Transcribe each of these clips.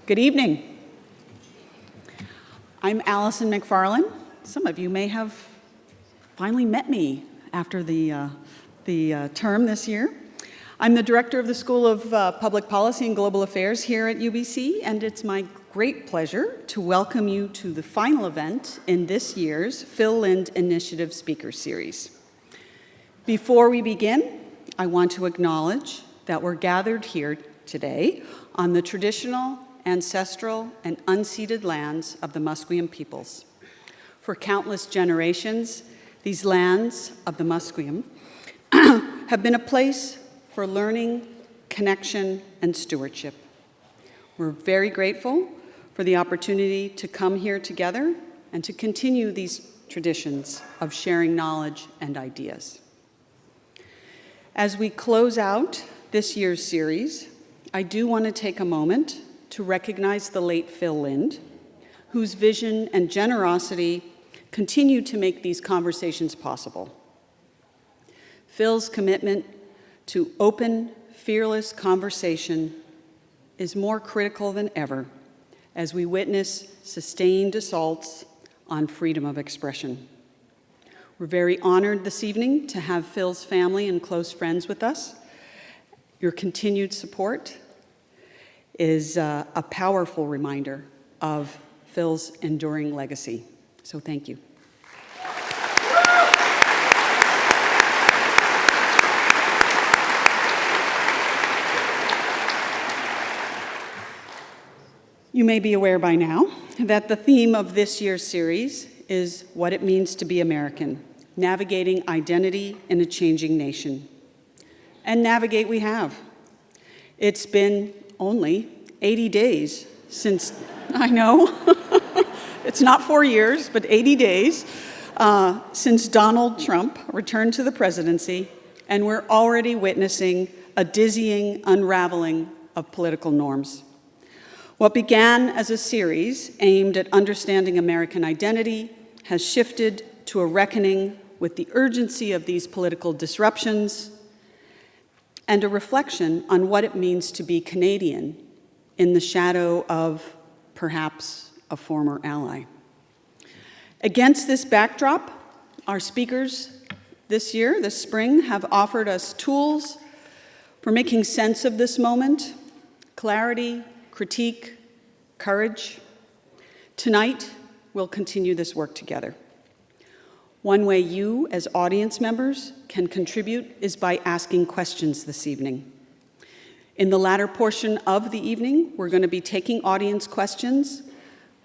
Good evening. I'm Allison McFarlane. Some of you may have finally met me after the term this year. I'm the director of the School of Public Policy and Global Affairs here at UBC, and it's my great pleasure to welcome you to the final event in this year's Phil Lind Initiative Speaker Series. Before we begin, I want to acknowledge that we're gathered here today on the traditional, ancestral, and unceded lands of the Musqueam peoples. For countless generations, these lands of the Musqueam have been a place for learning, connection, and stewardship. We're very grateful for the opportunity to come here together and to continue these traditions of sharing knowledge and ideas. As we close out this year's series, I do want to take a moment to recognize the late Phil Lind, whose vision and generosity continue to make these conversations possible. Phil's commitment to open, fearless conversation is more critical than ever as we witness sustained assaults on freedom of expression. We're very honored this evening to have Phil's family and close friends with us. Your continued support is a powerful reminder of Phil's enduring legacy. So thank you. You may be aware by now that the theme of this year's series is what it means to be American, navigating identity in a changing nation. And navigate we have. It's been only 80 days since, I know, it's not 4 years, but 80 days since Donald Trump returned to the presidency, and we're already witnessing a dizzying unraveling of political norms. What began as a series aimed at understanding American identity has shifted to a reckoning with the urgency of these political disruptions and a reflection on what it means to be Canadian in the shadow of, perhaps, a former ally. Against this backdrop, our speakers this spring, have offered us tools for making sense of this moment, clarity, critique, courage. Tonight, we'll continue this work together. One way you, as audience members, can contribute is by asking questions this evening. In the latter portion of the evening, we're going to be taking audience questions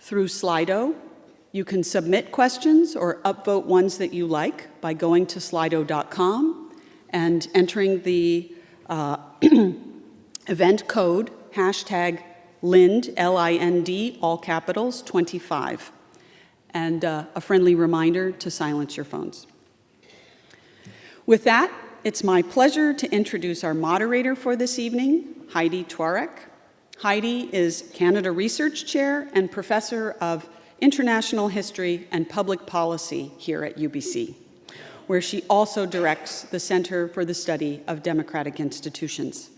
through Slido. You can submit questions or upvote ones that you like by going to slido.com and entering the event code, hashtag Lind, L-I-N-D, all capitals, 25. And a friendly reminder to silence your phones. With that, it's my pleasure to introduce our moderator for this evening, Heidi Twarek. Heidi is Canada Research Chair and Professor of International History and Public Policy here at UBC, where she also directs the Center for the Study of Democratic Institutions.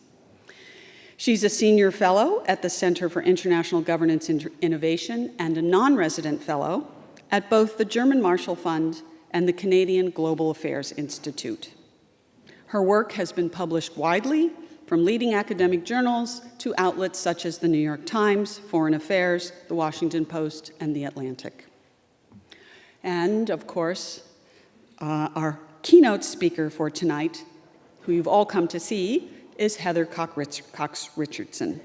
She's a senior fellow at the Center for International Governance Innovation and a non-resident fellow at both the German Marshall Fund and the Canadian Global Affairs Institute. Her work has been published widely, from leading academic journals to outlets such as the New York Times, Foreign Affairs, the Washington Post, and the Atlantic. And, of course, our keynote speaker for tonight, who you've all come to see, is Heather Cox Richardson.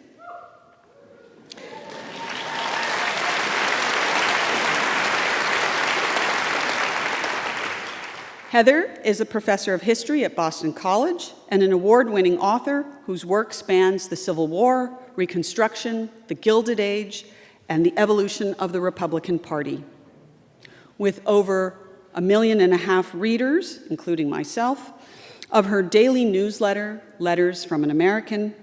Heather is a professor of history at Boston College and an award-winning author whose work spans the Civil War, Reconstruction, the Gilded Age, and the evolution of the Republican Party. With over 1.5 million readers, including myself, of her daily newsletter, Letters from an American,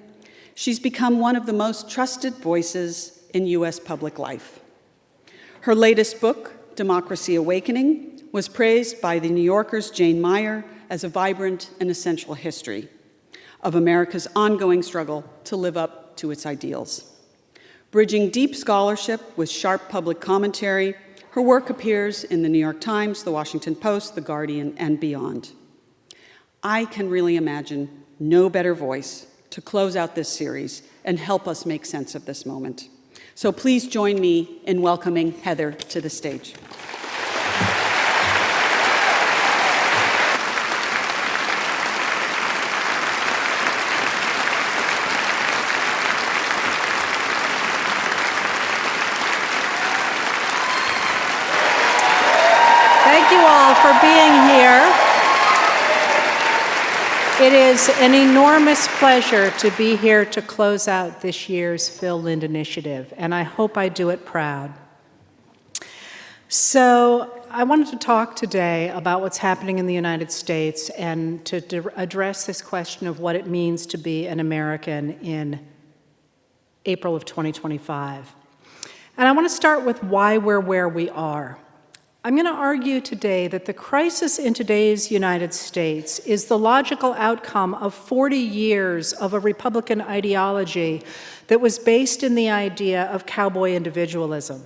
she's become one of the most trusted voices in U.S. public life. Her latest book, Democracy Awakening, was praised by The New Yorker's Jane Meyer as a vibrant and essential history of America's ongoing struggle to live up to its ideals. Bridging deep scholarship with sharp public commentary, her work appears in the New York Times, the Washington Post, the Guardian, and beyond. I can really imagine no better voice to close out this series and help us make sense of this moment. So please join me in welcoming Heather to the stage. Thank you all for being here. It is an enormous pleasure to be here to close out this year's Phil Lind Initiative, and I hope I do it proud. So I wanted to talk today about what's happening in the United States and to address this question of what it means to be an American in April of 2025. And I want to start with why we're where we are. I'm going to argue today that the crisis in today's United States is the logical outcome of 40 years of a Republican ideology that was based in the idea of cowboy individualism.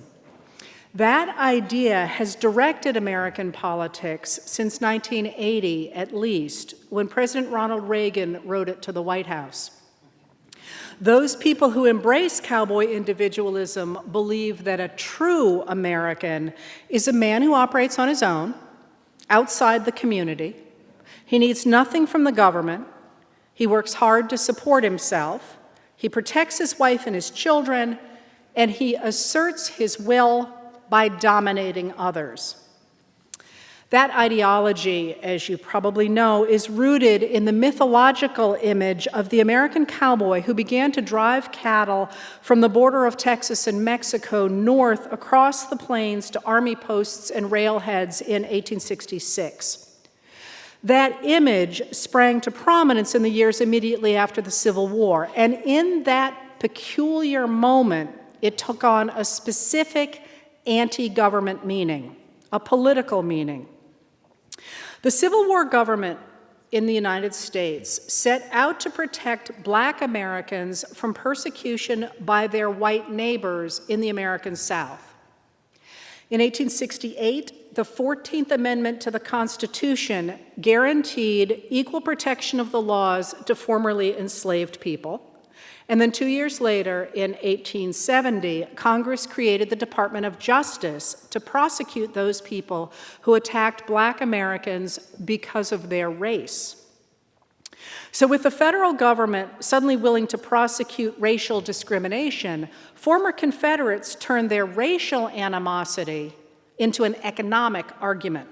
That idea has directed American politics since 1980, at least, when President Ronald Reagan wrote it to the White House. Those people who embrace cowboy individualism believe that a true American is a man who operates on his own, outside the community. He needs nothing from the government. He works hard to support himself. He protects his wife and his children, and he asserts his will by dominating others. That ideology, as you probably know, is rooted in the mythological image of the American cowboy who began to drive cattle from the border of Texas and Mexico north across the plains to army posts and railheads in 1866. That image sprang to prominence in the years immediately after the Civil War, and in that peculiar moment, it took on a specific anti-government meaning, a political meaning. The Civil War government in the United States set out to protect Black Americans from persecution by their white neighbors in the American South. In 1868, the 14th Amendment to the Constitution guaranteed equal protection of the laws to formerly enslaved people. And then 2 years later, in 1870, Congress created the Department of Justice to prosecute those people who attacked Black Americans because of their race. So with the federal government suddenly willing to prosecute racial discrimination, former Confederates turned their racial animosity into an economic argument.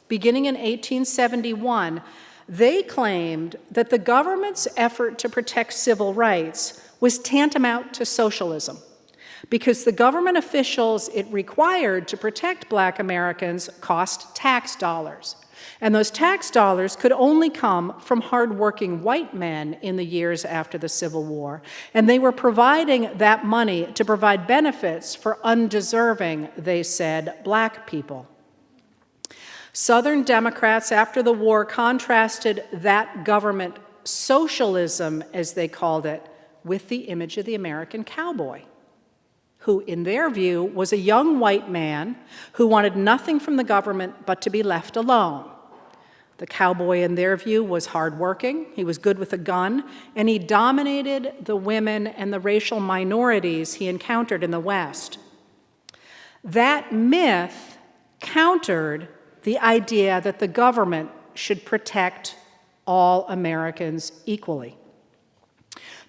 Beginning in 1871, they claimed that the government's effort to protect civil rights was tantamount to socialism because the government officials it required to protect Black Americans cost tax dollars. And those tax dollars could only come from hardworking white men in the years after the Civil War. And they were providing that money to provide benefits for undeserving, they said, Black people. Southern Democrats after the war contrasted that government socialism, as they called it, with the image of the American cowboy, who, in their view, was a young white man who wanted nothing from the government but to be left alone. The cowboy, in their view, was hardworking, he was good with a gun, and he dominated the women and the racial minorities he encountered in the West. That myth countered the idea that the government should protect all Americans equally.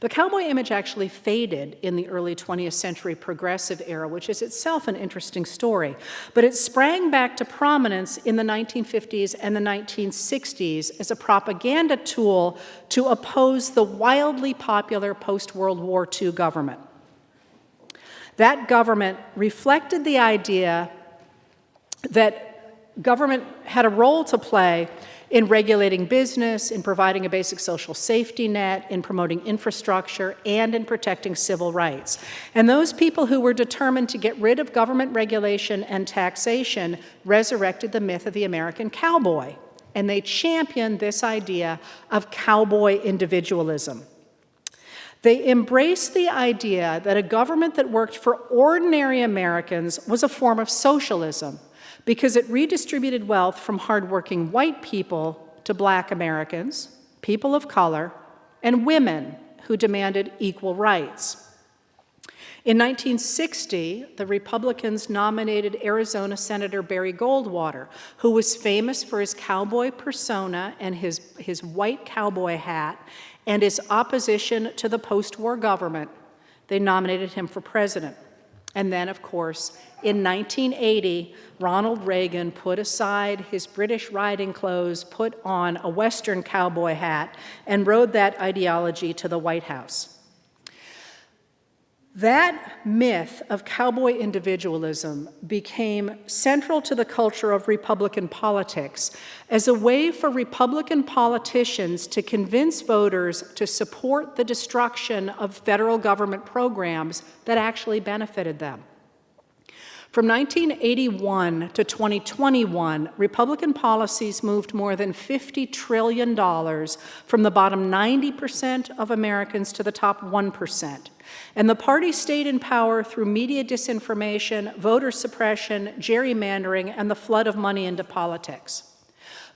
The cowboy image actually faded in the early 20th century progressive era, which is itself an interesting story. But it sprang back to prominence in the 1950s and the 1960s as a propaganda tool to oppose the wildly popular post-World War II government. That government reflected the idea that government had a role to play in regulating business, in providing a basic social safety net, in promoting infrastructure, and in protecting civil rights. And those people who were determined to get rid of government regulation and taxation resurrected the myth of the American cowboy. And they championed this idea of cowboy individualism. They embraced the idea that a government that worked for ordinary Americans was a form of socialism because it redistributed wealth from hardworking white people to Black Americans, people of color, and women who demanded equal rights. In 1960, the Republicans nominated Arizona Senator Barry Goldwater, who was famous for his cowboy persona and his white cowboy hat and his opposition to the post-war government. They nominated him for president. And then, of course, in 1980, Ronald Reagan put aside his British riding clothes, put on a Western cowboy hat, and rode that ideology to the White House. That myth of cowboy individualism became central to the culture of Republican politics as a way for Republican politicians to convince voters to support the destruction of federal government programs that actually benefited them. From 1981 to 2021, Republican policies moved more than $50 trillion from the bottom 90% of Americans to the top 1%. And the party stayed in power through media disinformation, voter suppression, gerrymandering, and the flood of money into politics.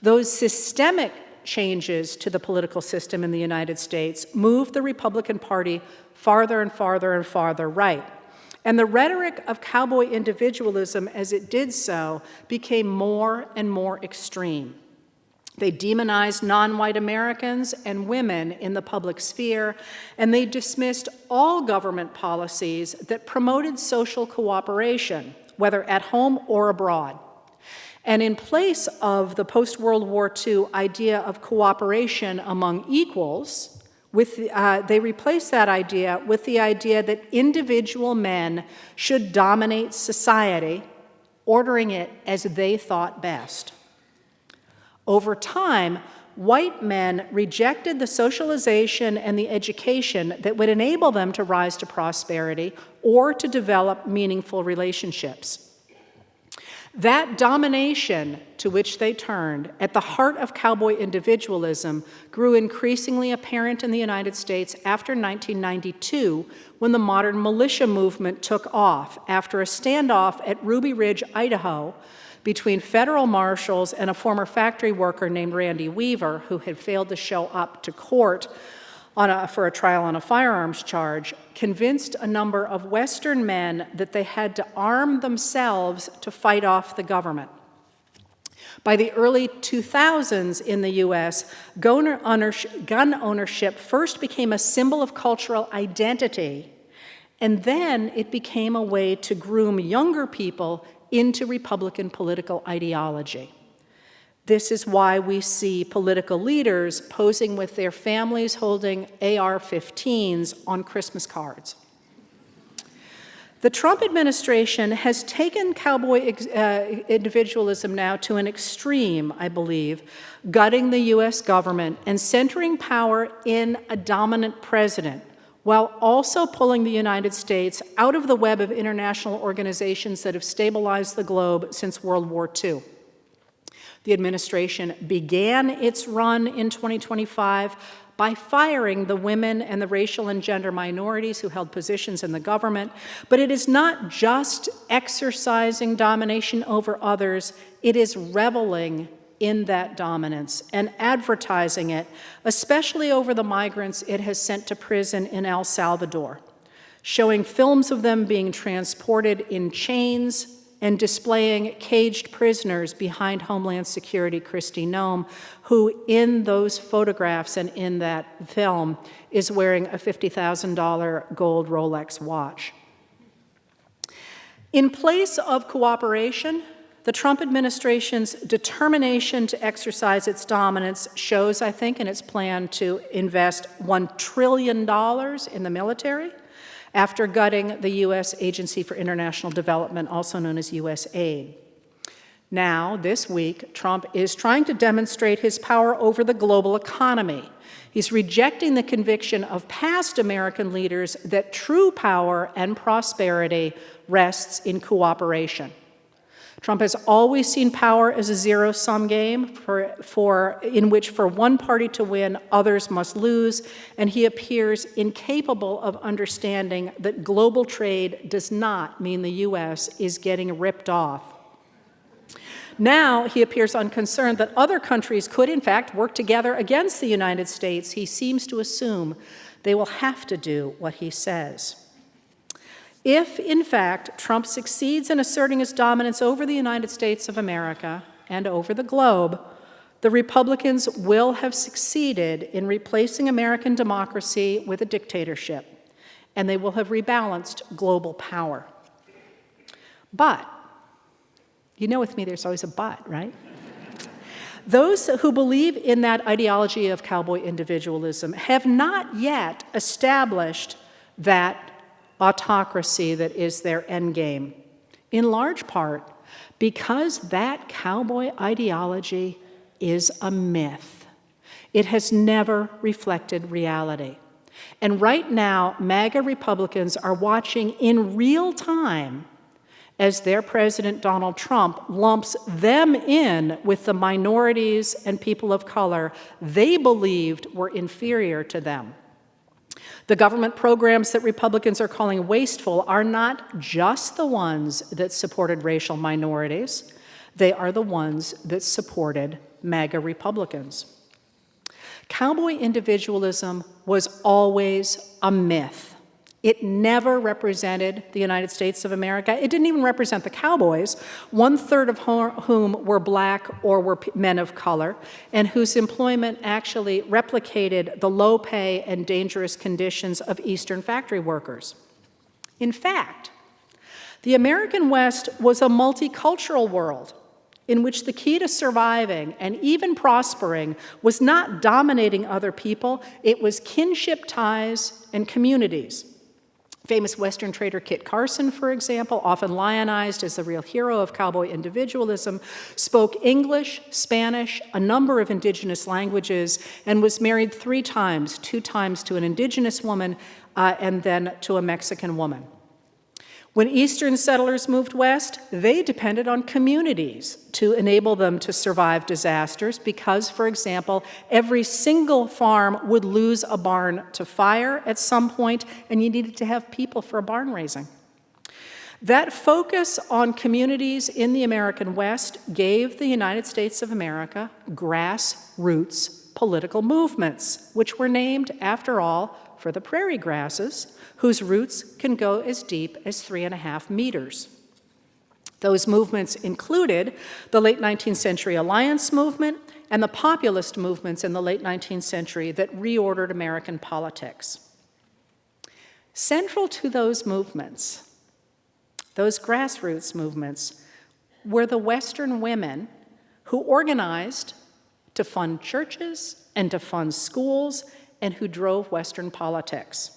Those systemic changes to the political system in the United States moved the Republican Party farther and farther and farther right. And the rhetoric of cowboy individualism as it did so became more and more extreme. They demonized non-white Americans and women in the public sphere, and they dismissed all government policies that promoted social cooperation, whether at home or abroad. And in place of the post-World War II idea of cooperation among equals, they replaced that idea with the idea that individual men should dominate society, ordering it as they thought best. Over time, white men rejected the socialization and the education that would enable them to rise to prosperity or to develop meaningful relationships. That domination to which they turned at the heart of cowboy individualism grew increasingly apparent in the United States after 1992, when the modern militia movement took off after a standoff at Ruby Ridge, Idaho, between federal marshals and a former factory worker named Randy Weaver, who had failed to show up to court for a trial on a firearms charge, convinced a number of Western men that they had to arm themselves to fight off the government. By the early 2000s in the US, gun ownership first became a symbol of cultural identity, and then it became a way to groom younger people into Republican political ideology. This is why we see political leaders posing with their families holding AR-15s on Christmas cards. The Trump administration has taken cowboy individualism now to an extreme, I believe, gutting the US government and centering power in a dominant president, while also pulling the United States out of the web of international organizations that have stabilized the globe since World War II. The administration began its run in 2025 by firing the women and the racial and gender minorities who held positions in the government, but it is not just exercising domination over others, it is reveling in that dominance and advertising it, especially over the migrants it has sent to prison in El Salvador, showing films of them being transported in chains and displaying caged prisoners behind Homeland Security Kristi Noem, who in those photographs and in that film is wearing a $50,000 gold Rolex watch. In place of cooperation, the Trump administration's determination to exercise its dominance shows, I think, in its plan to invest $1 trillion in the military after gutting the U.S. Agency for International Development, also known as USAID. Now, this week, Trump is trying to demonstrate his power over the global economy. He's rejecting the conviction of past American leaders that true power and prosperity rests in cooperation. Trump has always seen power as a zero-sum game in which for one party to win, others must lose, and he appears incapable of understanding that global trade does not mean the U.S. is getting ripped off. Now he appears unconcerned that other countries could, in fact, work together against the United States. He seems to assume they will have to do what he says. If, in fact, Trump succeeds in asserting his dominance over the United States of America and over the globe, the Republicans will have succeeded in replacing American democracy with a dictatorship, and they will have rebalanced global power. But, you know with me there's always a but, right? Those who believe in that ideology of cowboy individualism have not yet established that autocracy that is their endgame, in large part because that cowboy ideology is a myth. It has never reflected reality. And right now, MAGA Republicans are watching in real time as their president, Donald Trump, lumps them in with the minorities and people of color they believed were inferior to them. The government programs that Republicans are calling wasteful are not just the ones that supported racial minorities. They are the ones that supported MAGA Republicans. Cowboy individualism was always a myth. It never represented the United States of America. It didn't even represent the cowboys, 1/3 of whom were black or were men of color, and whose employment actually replicated the low pay and dangerous conditions of Eastern factory workers. In fact, the American West was a multicultural world in which the key to surviving and even prospering was not dominating other people, it was kinship ties and communities. Famous Western trader Kit Carson, for example, often lionized as the real hero of cowboy individualism, spoke English, Spanish, a number of indigenous languages, and was married 3 times, 2 times to an indigenous woman and then to a Mexican woman. When Eastern settlers moved west, they depended on communities to enable them to survive disasters because, for example, every single farm would lose a barn to fire at some point, and you needed to have people for barn raising. That focus on communities in the American West gave the United States of America grassroots political movements, which were named, after all, for the prairie grasses, whose roots can go as deep as 3.5 meters. Those movements included the late 19th century Alliance movement and the populist movements in the late 19th century that reordered American politics. Central to those movements, those grassroots movements, were the Western women who organized to fund churches and to fund schools and who drove Western politics.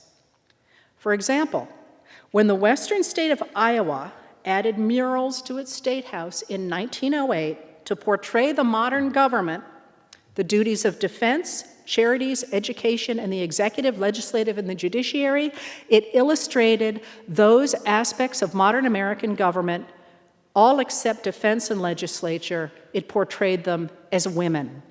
For example, when the western state of Iowa added murals to its state house in 1908 to portray the modern government, the duties of defense, charities, education, and the executive, legislative, and the judiciary, it illustrated those aspects of modern American government, all except defense and legislature. It portrayed them as women.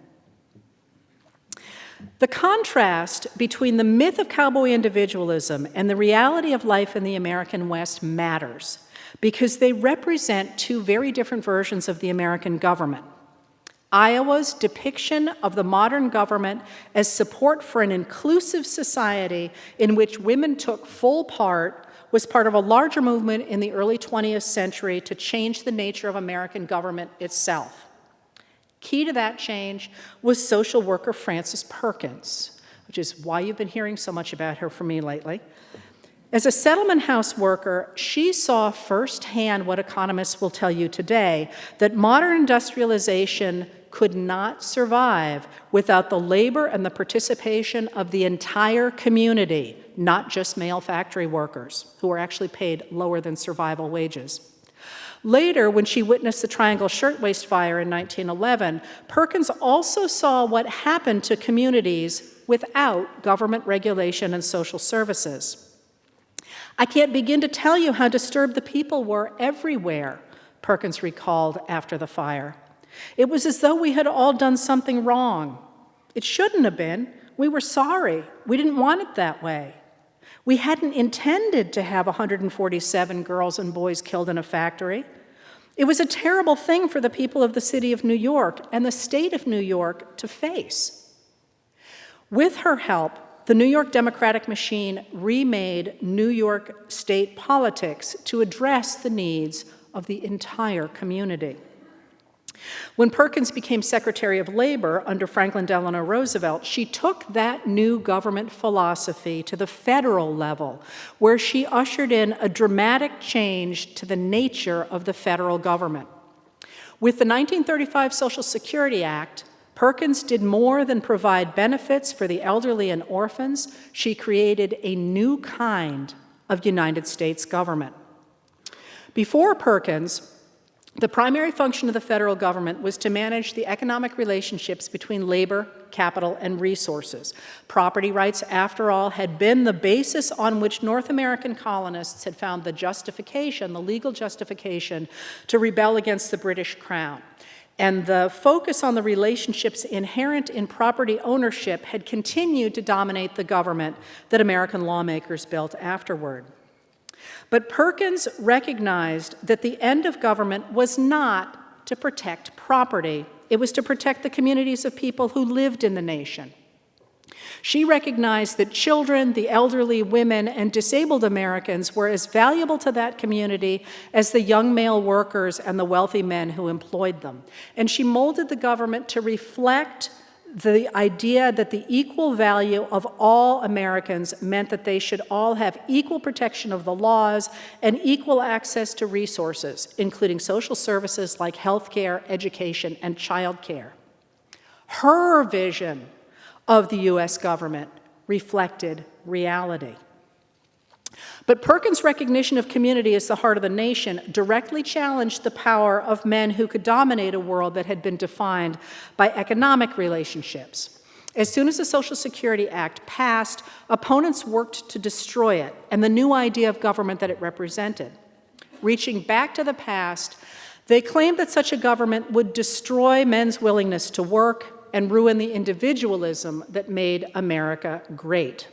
The contrast between the myth of cowboy individualism and the reality of life in the American West matters because they represent 2 very different versions of the American government. Iowa's depiction of the modern government as support for an inclusive society in which women took full part was part of a larger movement in the early 20th century to change the nature of American government itself. Key to that change was social worker Frances Perkins, which is why you've been hearing so much about her from me lately. As a settlement house worker, she saw firsthand what economists will tell you today, that modern industrialization could not survive without the labor and the participation of the entire community, not just male factory workers, who were actually paid lower than survival wages. Later, when she witnessed the Triangle Shirtwaist Fire in 1911, Perkins also saw what happened to communities without government regulation and social services. I can't begin to tell you how disturbed the people were everywhere, Perkins recalled after the fire. It was as though we had all done something wrong. It shouldn't have been. We were sorry. We didn't want it that way. We hadn't intended to have 147 girls and boys killed in a factory. It was a terrible thing for the people of the city of New York and the state of New York to face. With her help, the New York Democratic machine remade New York state politics to address the needs of the entire community. When Perkins became Secretary of Labor under Franklin Delano Roosevelt, she took that new government philosophy to the federal level, where she ushered in a dramatic change to the nature of the federal government. With the 1935 Social Security Act, Perkins did more than provide benefits for the elderly and orphans. She created a new kind of United States government. Before Perkins, the primary function of the federal government was to manage the economic relationships between labor, capital, and resources. Property rights, after all, had been the basis on which North American colonists had found the justification, the legal justification, to rebel against the British Crown. And the focus on the relationships inherent in property ownership had continued to dominate the government that American lawmakers built afterward. But Perkins recognized that the end of government was not to protect property. It was to protect the communities of people who lived in the nation. She recognized that children, the elderly, women, and disabled Americans were as valuable to that community as the young male workers and the wealthy men who employed them. And she molded the government to reflect the idea that the equal value of all Americans meant that they should all have equal protection of the laws and equal access to resources, including social services like health care, education, and child care. Her vision of the U.S. government reflected reality. But Perkins' recognition of community as the heart of the nation directly challenged the power of men who could dominate a world that had been defined by economic relationships. As soon as the Social Security Act passed, opponents worked to destroy it and the new idea of government that it represented. Reaching back to the past, they claimed that such a government would destroy men's willingness to work and ruin the individualism that made America great.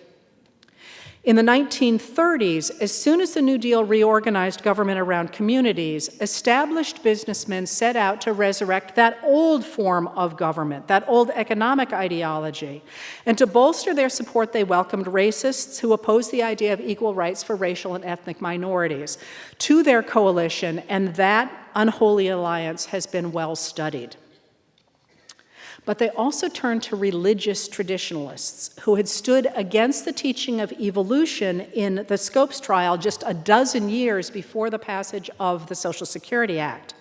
In the 1930s, as soon as the New Deal reorganized government around communities, established businessmen set out to resurrect that old form of government, that old economic ideology. And to bolster their support, they welcomed racists who opposed the idea of equal rights for racial and ethnic minorities to their coalition, and that unholy alliance has been well studied. But they also turned to religious traditionalists who had stood against the teaching of evolution in the Scopes trial just a dozen years before the passage of the Social Security Act.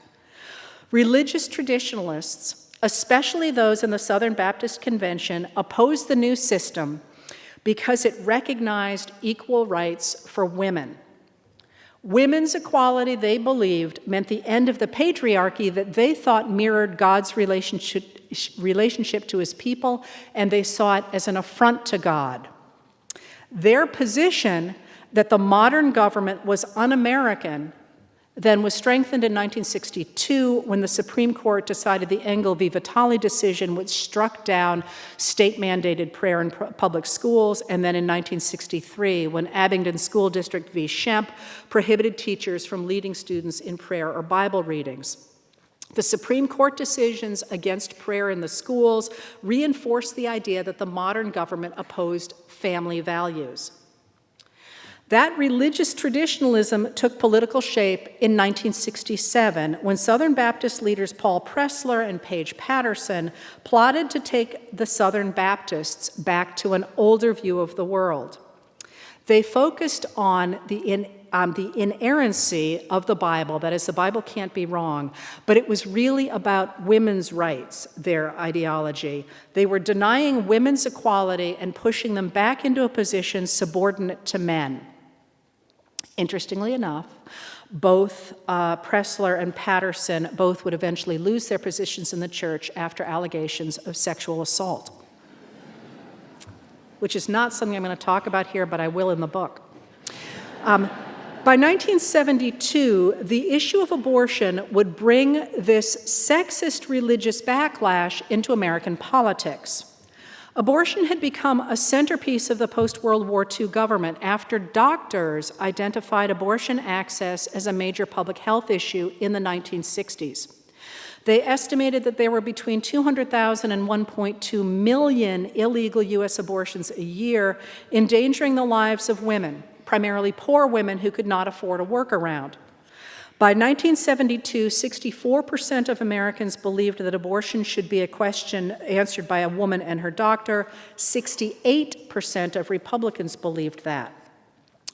Religious traditionalists, especially those in the Southern Baptist Convention, opposed the new system because it recognized equal rights for women. Women's equality, they believed, meant the end of the patriarchy that they thought mirrored God's relationship to his people, and they saw it as an affront to God. Their position that the modern government was un-American then was strengthened in 1962 when the Supreme Court decided the Engel v. Vitale decision, which struck down state-mandated prayer in public schools, and then in 1963 when Abingdon School District v. Schempp prohibited teachers from leading students in prayer or Bible readings. The Supreme Court decisions against prayer in the schools reinforced the idea that the modern government opposed family values. That religious traditionalism took political shape in 1967 when Southern Baptist leaders Paul Pressler and Paige Patterson plotted to take the Southern Baptists back to an older view of the world. They focused on the inerrancy of the Bible, that is, the Bible can't be wrong, but it was really about women's rights, their ideology. They were denying women's equality and pushing them back into a position subordinate to men. Interestingly enough, both Pressler and Patterson both would eventually lose their positions in the church after allegations of sexual assault, which is not something I'm going to talk about here, but I will in the book. By 1972, the issue of abortion would bring this sexist religious backlash into American politics. Abortion had become a centerpiece of the post-World War II government after doctors identified abortion access as a major public health issue in the 1960s. They estimated that there were between 200,000 and 1.2 million illegal U.S. abortions a year, endangering the lives of women, primarily poor women who could not afford a workaround. By 1972, 64% of Americans believed that abortion should be a question answered by a woman and her doctor. 68% of Republicans believed that.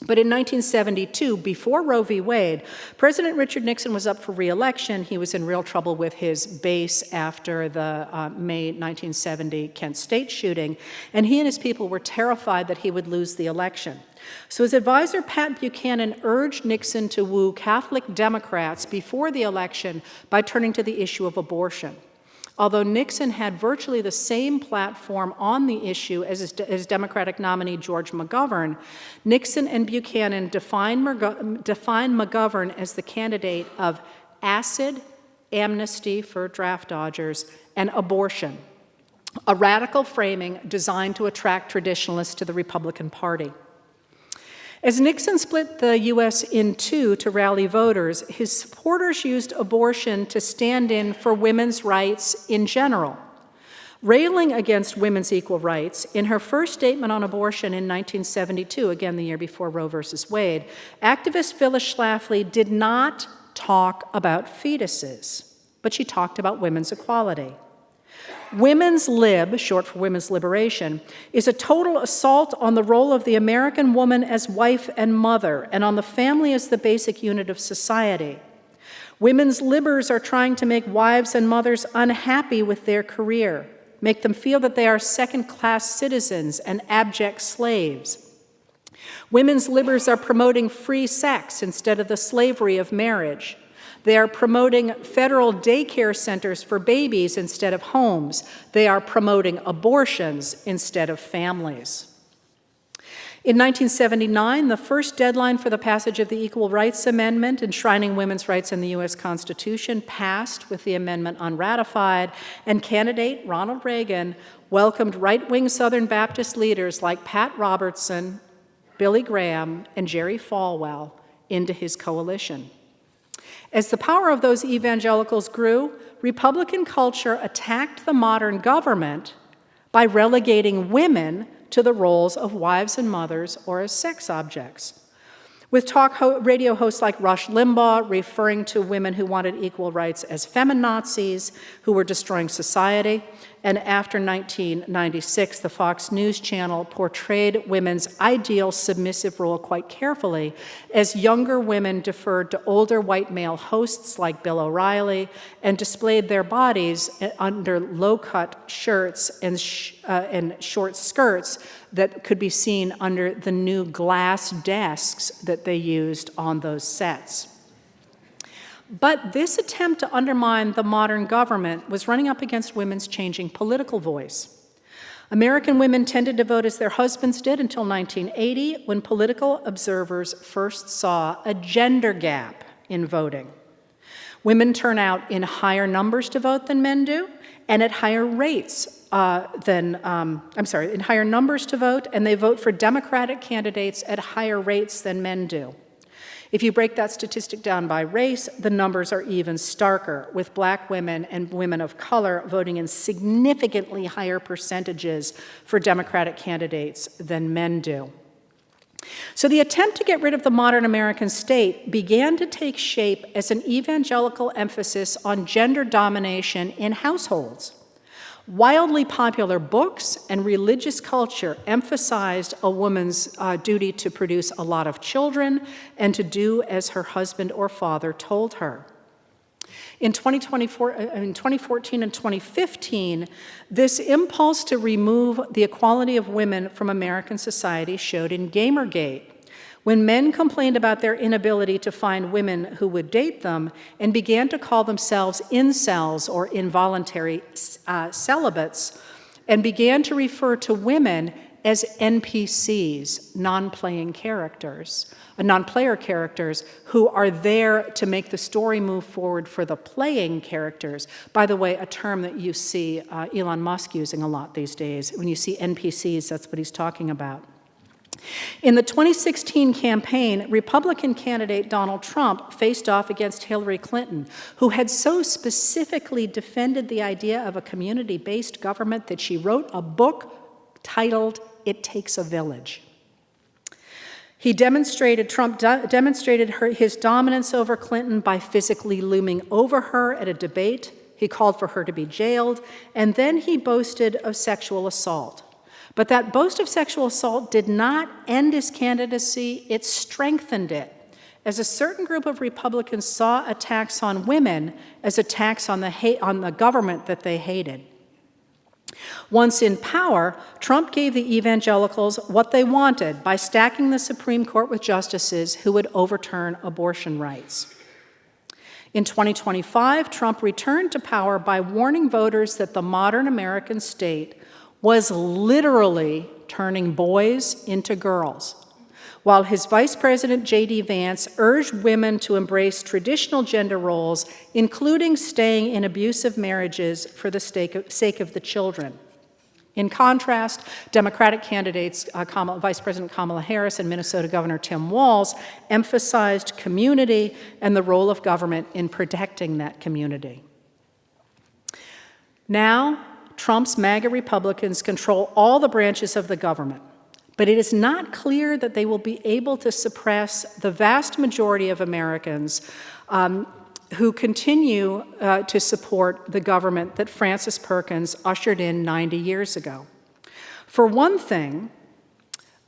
But in 1972, before Roe v. Wade, President Richard Nixon was up for re-election. He was in real trouble with his base after the May 1970 Kent State shooting, and he and his people were terrified that he would lose the election. So his advisor, Pat Buchanan, urged Nixon to woo Catholic Democrats before the election by turning to the issue of abortion. Although Nixon had virtually the same platform on the issue as his Democratic nominee, George McGovern, Nixon and Buchanan defined McGovern as the candidate of acid, amnesty for draft dodgers, and abortion, a radical framing designed to attract traditionalists to the Republican Party. As Nixon split the U.S. in two to rally voters, his supporters used abortion to stand in for women's rights in general. Railing against women's equal rights, in her first statement on abortion in 1972, again the year before Roe versus Wade, activist Phyllis Schlafly did not talk about fetuses, but she talked about women's equality. Women's lib, short for women's liberation, is a total assault on the role of the American woman as wife and mother, and on the family as the basic unit of society. Women's libbers are trying to make wives and mothers unhappy with their career, make them feel that they are second-class citizens and abject slaves. Women's libbers are promoting free sex instead of the slavery of marriage. They are promoting federal daycare centers for babies instead of homes. They are promoting abortions instead of families. In 1979, the first deadline for the passage of the Equal Rights Amendment enshrining women's rights in the U.S. Constitution passed with the amendment unratified, and candidate Ronald Reagan welcomed right-wing Southern Baptist leaders like Pat Robertson, Billy Graham, and Jerry Falwell into his coalition. As the power of those evangelicals grew, Republican culture attacked the modern government by relegating women to the roles of wives and mothers or as sex objects. With talk radio hosts like Rush Limbaugh referring to women who wanted equal rights as feminazis who were destroying society, and after 1996, the Fox News Channel portrayed women's ideal submissive role quite carefully as younger women deferred to older white male hosts like Bill O'Reilly and displayed their bodies under low-cut shirts and short skirts that could be seen under the new glass desks that they used on those sets. But this attempt to undermine the modern government was running up against women's changing political voice. American women tended to vote as their husbands did until 1980, when political observers first saw a gender gap in voting. Women turn out in higher numbers to vote than men do, and at higher rates in higher numbers to vote, and they vote for Democratic candidates at higher rates than men do. If you break that statistic down by race, the numbers are even starker, with Black women and women of color voting in significantly higher percentages for Democratic candidates than men do. So the attempt to get rid of the modern American state began to take shape as an evangelical emphasis on gender domination in households. Wildly popular books and religious culture emphasized a woman's duty to produce a lot of children and to do as her husband or father told her. In 2014 and 2015, this impulse to remove the equality of women from American society showed in Gamergate, when men complained about their inability to find women who would date them and began to call themselves incels or involuntary celibates, and began to refer to women as NPCs, non-player characters who are there to make the story move forward for the playing characters. By the way, a term that you see Elon Musk using a lot these days. When you see NPCs, that's what he's talking about. In the 2016 campaign, Republican candidate Donald Trump faced off against Hillary Clinton, who had so specifically defended the idea of a community-based government that she wrote a book titled "It Takes a Village." Trump demonstrated his dominance over Clinton by physically looming over her at a debate. He called for her to be jailed, and then he boasted of sexual assault. But that boast of sexual assault did not end his candidacy, it strengthened it, as a certain group of Republicans saw attacks on women as attacks on the government that they hated. Once in power, Trump gave the evangelicals what they wanted by stacking the Supreme Court with justices who would overturn abortion rights. In 2025, Trump returned to power by warning voters that the modern American state was literally turning boys into girls, while his Vice President J.D. Vance urged women to embrace traditional gender roles, including staying in abusive marriages for the sake of the children. In contrast, Democratic candidates Vice President Kamala Harris and Minnesota Governor Tim Walz emphasized community and the role of government in protecting that community. Now, Trump's MAGA Republicans control all the branches of the government, but it is not clear that they will be able to suppress the vast majority of Americans who continue to support the government that Frances Perkins ushered in 90 years ago. For one thing,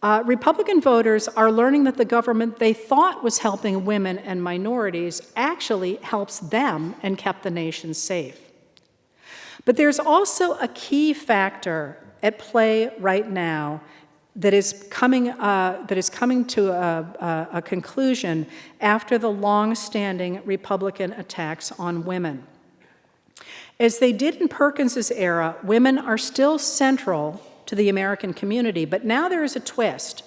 Republican voters are learning that the government they thought was helping women and minorities actually helps them and kept the nation safe. But there's also a key factor at play right now that is coming to a conclusion after the long-standing Republican attacks on women. As they did in Perkins's era, women are still central to the American community, but now there is a twist.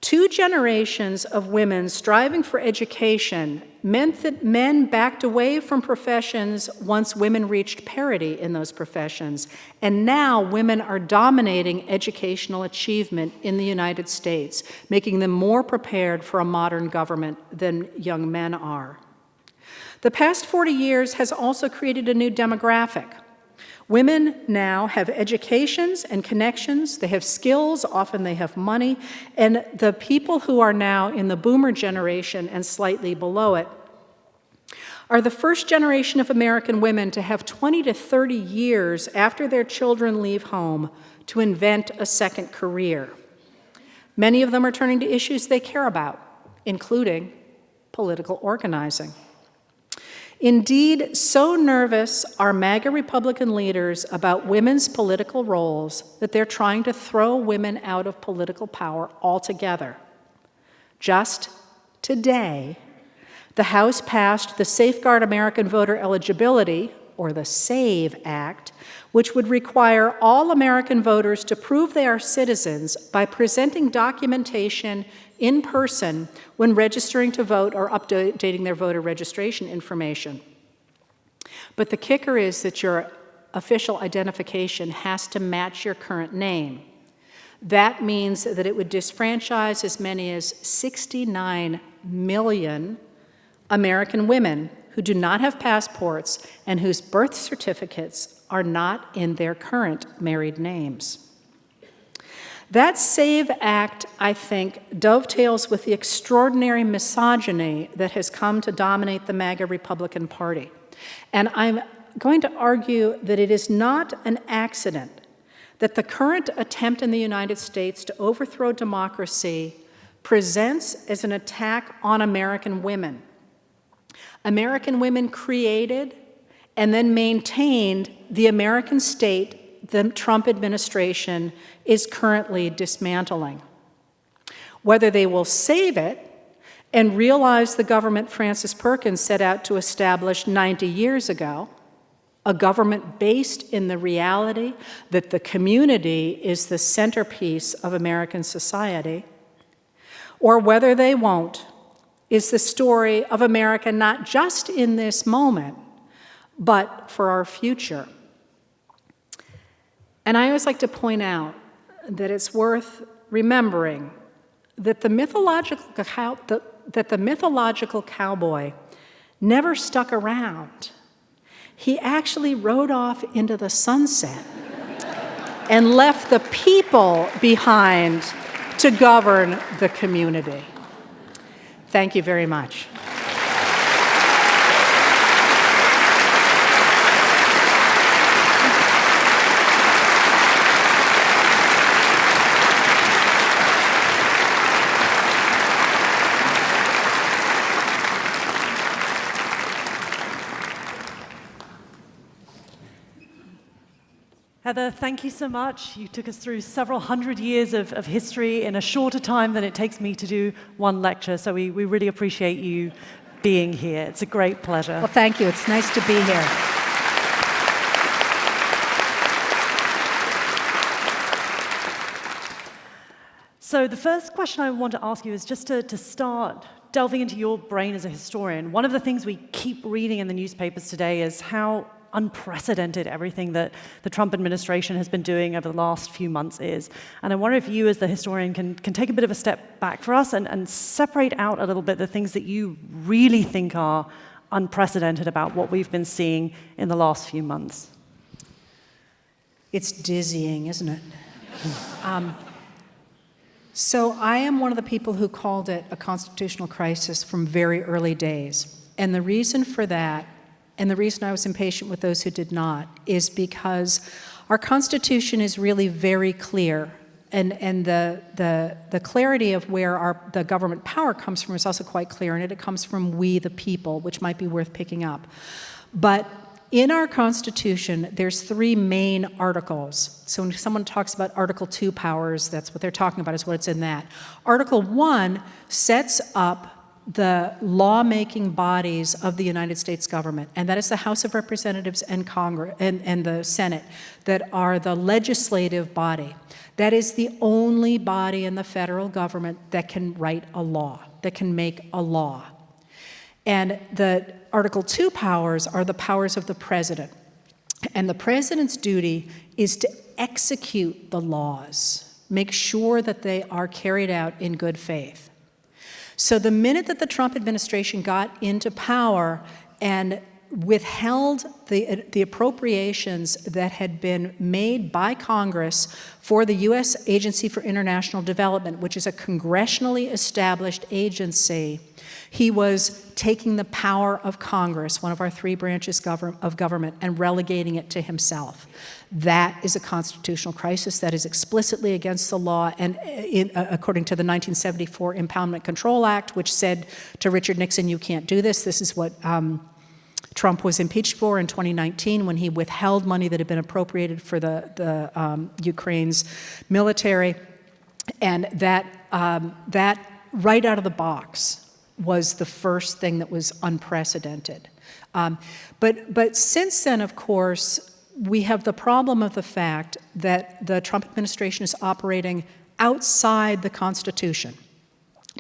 2 generations of women striving for education meant that men backed away from professions once women reached parity in those professions, and now women are dominating educational achievement in the United States, making them more prepared for a modern government than young men are. The past 40 years has also created a new demographic. Women now have educations and connections, they have skills, often they have money, and the people who are now in the boomer generation and slightly below it are the first generation of American women to have 20 to 30 years after their children leave home to invent a second career. Many of them are turning to issues they care about, including political organizing. Indeed, so nervous are MAGA Republican leaders about women's political roles that they're trying to throw women out of political power altogether. Just today, the House passed the Safeguard American Voter Eligibility, or the SAVE Act, which would require all American voters to prove they are citizens by presenting documentation in person when registering to vote or updating their voter registration information. But the kicker is that your official identification has to match your current name. That means that it would disfranchise as many as 69 million American women who do not have passports and whose birth certificates are not in their current married names. That SAVE Act, I think, dovetails with the extraordinary misogyny that has come to dominate the MAGA Republican Party. And I'm going to argue that it is not an accident that the current attempt in the United States to overthrow democracy presents as an attack on American women. American women created and then maintained the American state the Trump administration is currently dismantling. Whether they will save it and realize the government Frances Perkins set out to establish 90 years ago, a government based in the reality that the community is the centerpiece of American society, or whether they won't, is the story of America not just in this moment, but for our future. And I always like to point out that it's worth remembering that the mythological cowboy never stuck around. He actually rode off into the sunset and left the people behind to govern the community. Thank you very much. Heather, thank you so much. You took us through several hundred years of history in a shorter time than it takes me to do one lecture, so we really appreciate you being here. It's a great pleasure. Well, thank you. It's nice to be here. So the first question I want to ask you is just to start delving into your brain as a historian. One of the things we keep reading in the newspapers today is how unprecedented everything that the Trump administration has been doing over the last few months is. And I wonder if you, as the historian, can take a bit of a step back for us and separate out a little bit the things that you really think are unprecedented about what we've been seeing in the last few months. It's dizzying, isn't it? So I am one of the people who called it a constitutional crisis from very early days. And the reason for that, and the reason I was impatient with those who did not, is because our Constitution is really very clear. And the clarity of where the government power comes from is also quite clear, and it comes from we the people, which might be worth picking up. But in our Constitution, there's three main articles. So when someone talks about Article 2 powers, that's what they're talking about, is what's in that. Article 1 sets up the lawmaking bodies of the United States government, and that is the House of Representatives and Congress and the Senate, that are the legislative body. That is the only body in the federal government that can write a law, that can make a law. And the Article 2 powers are the powers of the president. And the president's duty is to execute the laws, make sure that they are carried out in good faith. So the minute that the Trump administration got into power and withheld the appropriations that had been made by Congress for the U.S. Agency for International Development, which is a congressionally established agency, he was taking the power of Congress, one of our three branches of government, and relegating it to himself. That is a constitutional crisis. That is explicitly against the law, and according to the 1974 Impoundment Control Act, which said to Richard Nixon, you can't do this. This is what Trump was impeached for in 2019 when he withheld money that had been appropriated for the Ukraine's military. And that right out of the box was the first thing that was unprecedented. But since then, of course, we have the problem of the fact that the Trump administration is operating outside the Constitution.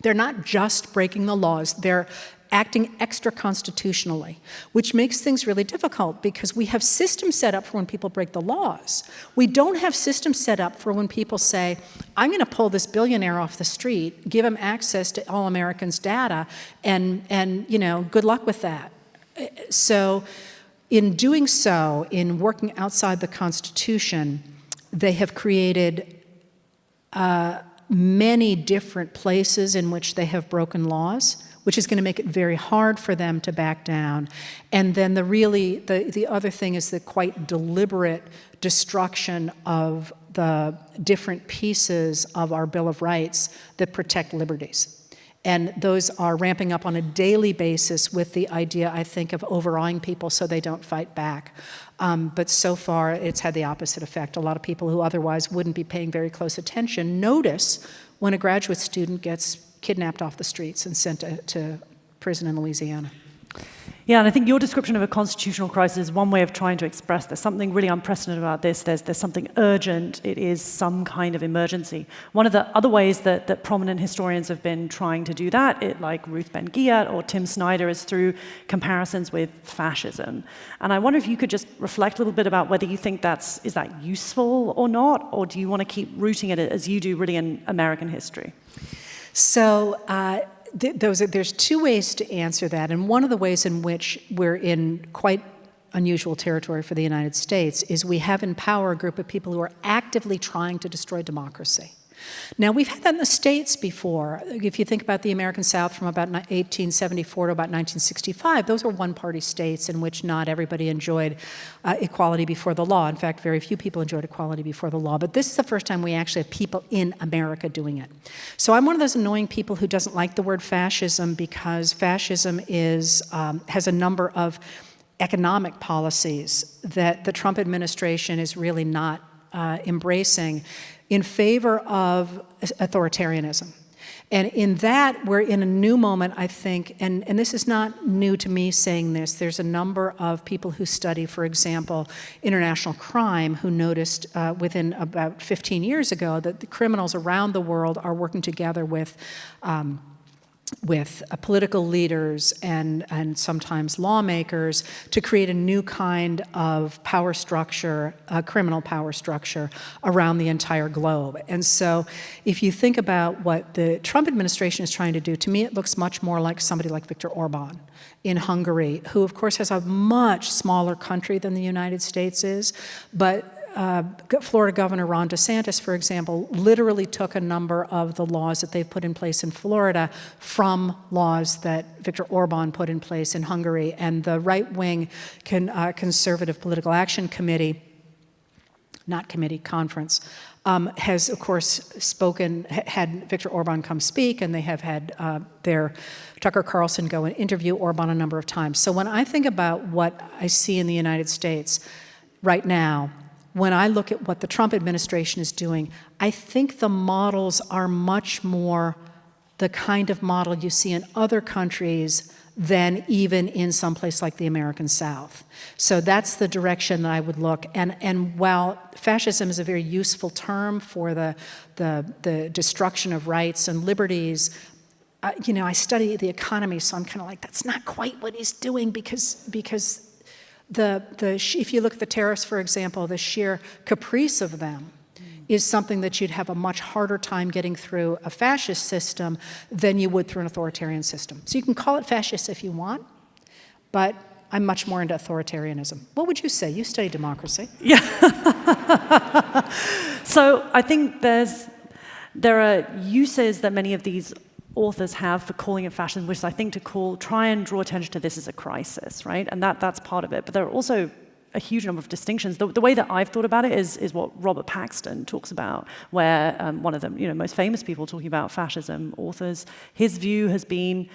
They're not just breaking the laws, they're acting extra-constitutionally, which makes things really difficult because we have systems set up for when people break the laws. We don't have systems set up for when people say, I'm going to pull this billionaire off the street, give him access to all Americans' data, and you know, good luck with that. So in doing so, in working outside the Constitution, they have created many different places in which they have broken laws, which is going to make it very hard for them to back down. And then the other thing is the quite deliberate destruction of the different pieces of our Bill of Rights that protect liberties. And those are ramping up on a daily basis with the idea, I think, of overawing people so they don't fight back. But so far, it's had the opposite effect. A lot of people who otherwise wouldn't be paying very close attention notice when a graduate student gets kidnapped off the streets and sent to prison in Louisiana. Yeah, and I think your description of a constitutional crisis is one way of trying to express there's something really unprecedented about this. There's something urgent. It is some kind of emergency. One of the other ways that prominent historians have been trying to do that, like Ruth Ben-Ghiat or Tim Snyder, is through comparisons with fascism. And I wonder if you could just reflect a little bit about whether you think is that useful or not, or do you want to keep rooting it as you do really in American history? So there's two ways to answer that, and one of the ways in which we're in quite unusual territory for the United States is we have in power a group of people who are actively trying to destroy democracy. Now, we've had that in the States before. If you think about the American South from about 1874 to about 1965, those were one-party states in which not everybody enjoyed equality before the law. In fact, very few people enjoyed equality before the law. But this is the first time we actually have people in America doing it. So I'm one of those annoying people who doesn't like the word fascism because fascism has a number of economic policies that the Trump administration is really not embracing in favor of authoritarianism. And in that, we're in a new moment, I think, and this is not new to me saying this. There's a number of people who study, for example, international crime who noticed within about 15 years ago that the criminals around the world are working together with political leaders and sometimes lawmakers to create a new kind of power structure, a criminal power structure around the entire globe. And so if you think about what the Trump administration is trying to do, to me it looks much more like somebody like Viktor Orban in Hungary, who of course has a much smaller country than the United States is, but Florida Governor Ron DeSantis, for example, literally took a number of the laws that they've put in place in Florida from laws that Viktor Orban put in place in Hungary. And the right-wing Conservative Political Action Committee, conference, has, of course, had Viktor Orban come speak, and they have had their Tucker Carlson go and interview Orban a number of times. So when I think about what I see in the United States right now, when I look at what the Trump administration is doing, I think the models are much more the kind of model you see in other countries than even in some place like the American South. So that's the direction that I would look. And while fascism is a very useful term for the destruction of rights and liberties, I study the economy, so I'm kind of like, that's not quite what he's doing because if you look at the tariffs, for example, the sheer caprice of them is something that you'd have a much harder time getting through a fascist system than you would through an authoritarian system. So you can call it fascist if you want, but I'm much more into authoritarianism. What would you say? You study democracy. Yeah. So I think there are uses that many of these authors have for calling it fascism, which is, I think, to try and draw attention to this as a crisis, right? And that's part of it. But there are also a huge number of distinctions. The way that I've thought about it is what Robert Paxton talks about, where one of the most famous people talking about fascism, authors, his view has been,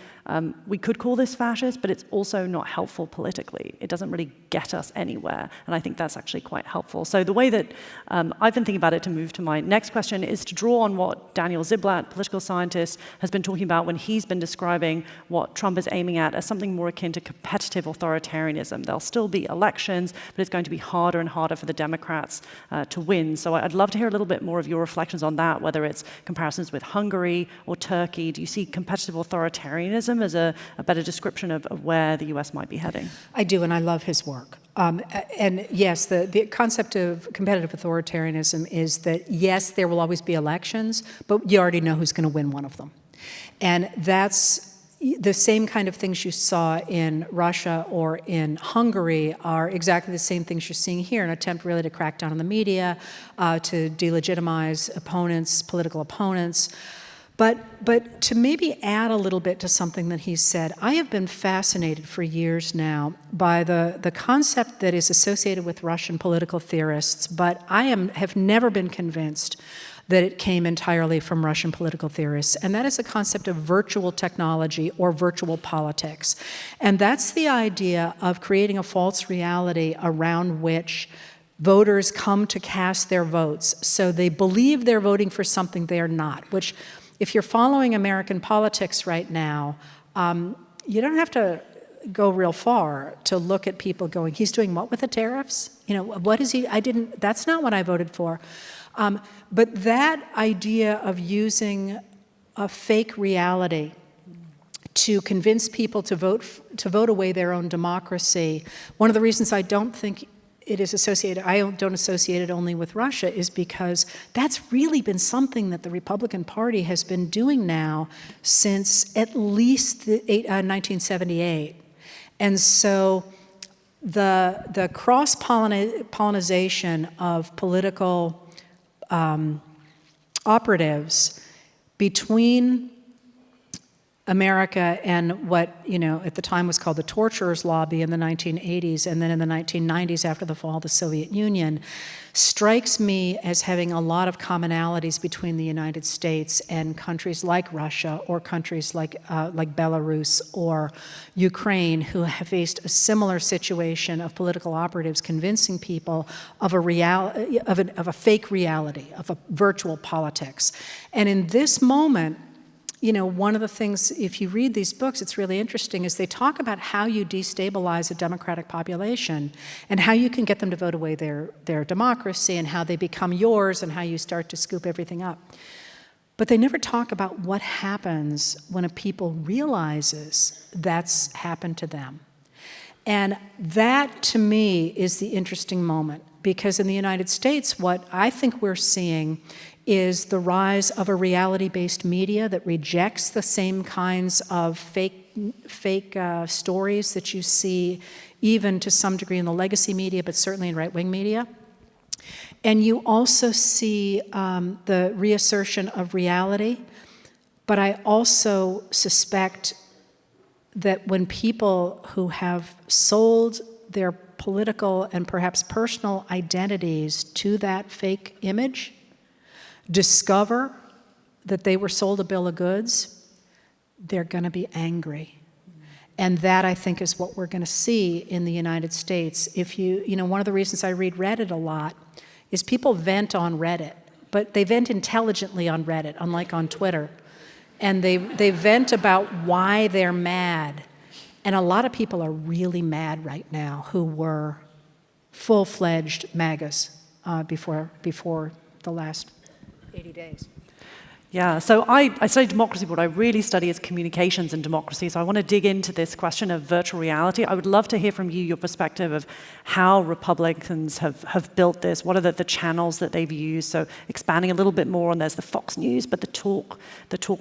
we could call this fascist, but it's also not helpful politically. It doesn't really get us anywhere, and I think that's actually quite helpful. So the way that I've been thinking about it, to move to my next question, is to draw on what Daniel Ziblatt, political scientist, has been talking about when he's been describing what Trump is aiming at as something more akin to competitive authoritarianism. There'll still be elections, but it's going to be harder and harder for the Democrats to win. So I'd love to hear a little bit more of your reflections on that, whether it's comparisons with Hungary or Turkey. Do you see competitive authoritarianism as a better description of where the US might be heading? I do, and I love his work. And yes, the concept of competitive authoritarianism is that, yes, there will always be elections, but you already know who's going to win one of them. And that's the same kind of things you saw in Russia or in Hungary are exactly the same things you're seeing here, an attempt really to crack down on the media, to delegitimize opponents, political opponents. But to maybe add a little bit to something that he said, I have been fascinated for years now by the concept that is associated with Russian political theorists, but I have never been convinced that it came entirely from Russian political theorists, and that is the concept of virtual technology or virtual politics. And that's the idea of creating a false reality around which voters come to cast their votes. So they believe they're voting for something they're not, which, if you're following American politics right now, you don't have to go real far to look at people going, he's doing what with the tariffs? What is he, that's not what I voted for. But that idea of using a fake reality to convince people to vote away their own democracy, one of the reasons I don't think it is associated, I don't associate it only with Russia, is because that's really been something that the Republican Party has been doing now since at least 1978. And so the cross-pollination of political operatives between America and what, at the time was called the torturers lobby in the 1980s, and then in the 1990s after the fall of the Soviet Union, strikes me as having a lot of commonalities between the United States and countries like Russia or countries like Belarus or Ukraine, who have faced a similar situation of political operatives convincing people of a fake reality, of a virtual politics. And in this moment, one of the things, if you read these books, it's really interesting, is they talk about how you destabilize a democratic population and how you can get them to vote away their democracy and how they become yours and how you start to scoop everything up. But they never talk about what happens when a people realizes that's happened to them. And that, to me, is the interesting moment, because in the United States, what I think we're seeing is the rise of a reality-based media that rejects the same kinds of fake stories that you see even to some degree in the legacy media, but certainly in right-wing media. And you also see the reassertion of reality, but I also suspect that when people who have sold their political and perhaps personal identities to that fake image discover that they were sold a bill of goods, they're going to be angry. And that, I think, is what we're going to see in the United States. One of the reasons I read Reddit a lot is people vent on Reddit, but they vent intelligently on Reddit, unlike on Twitter. And they vent about why they're mad. And a lot of people are really mad right now who were full-fledged MAGAs before the last 80 days. Yeah, so I study democracy, but what I really study is communications and democracy. So I want to dig into this question of virtual reality. I would love to hear from you your perspective of how Republicans have built this. What are the channels that they've used? So expanding a little bit more on, there's the Fox News, but the talk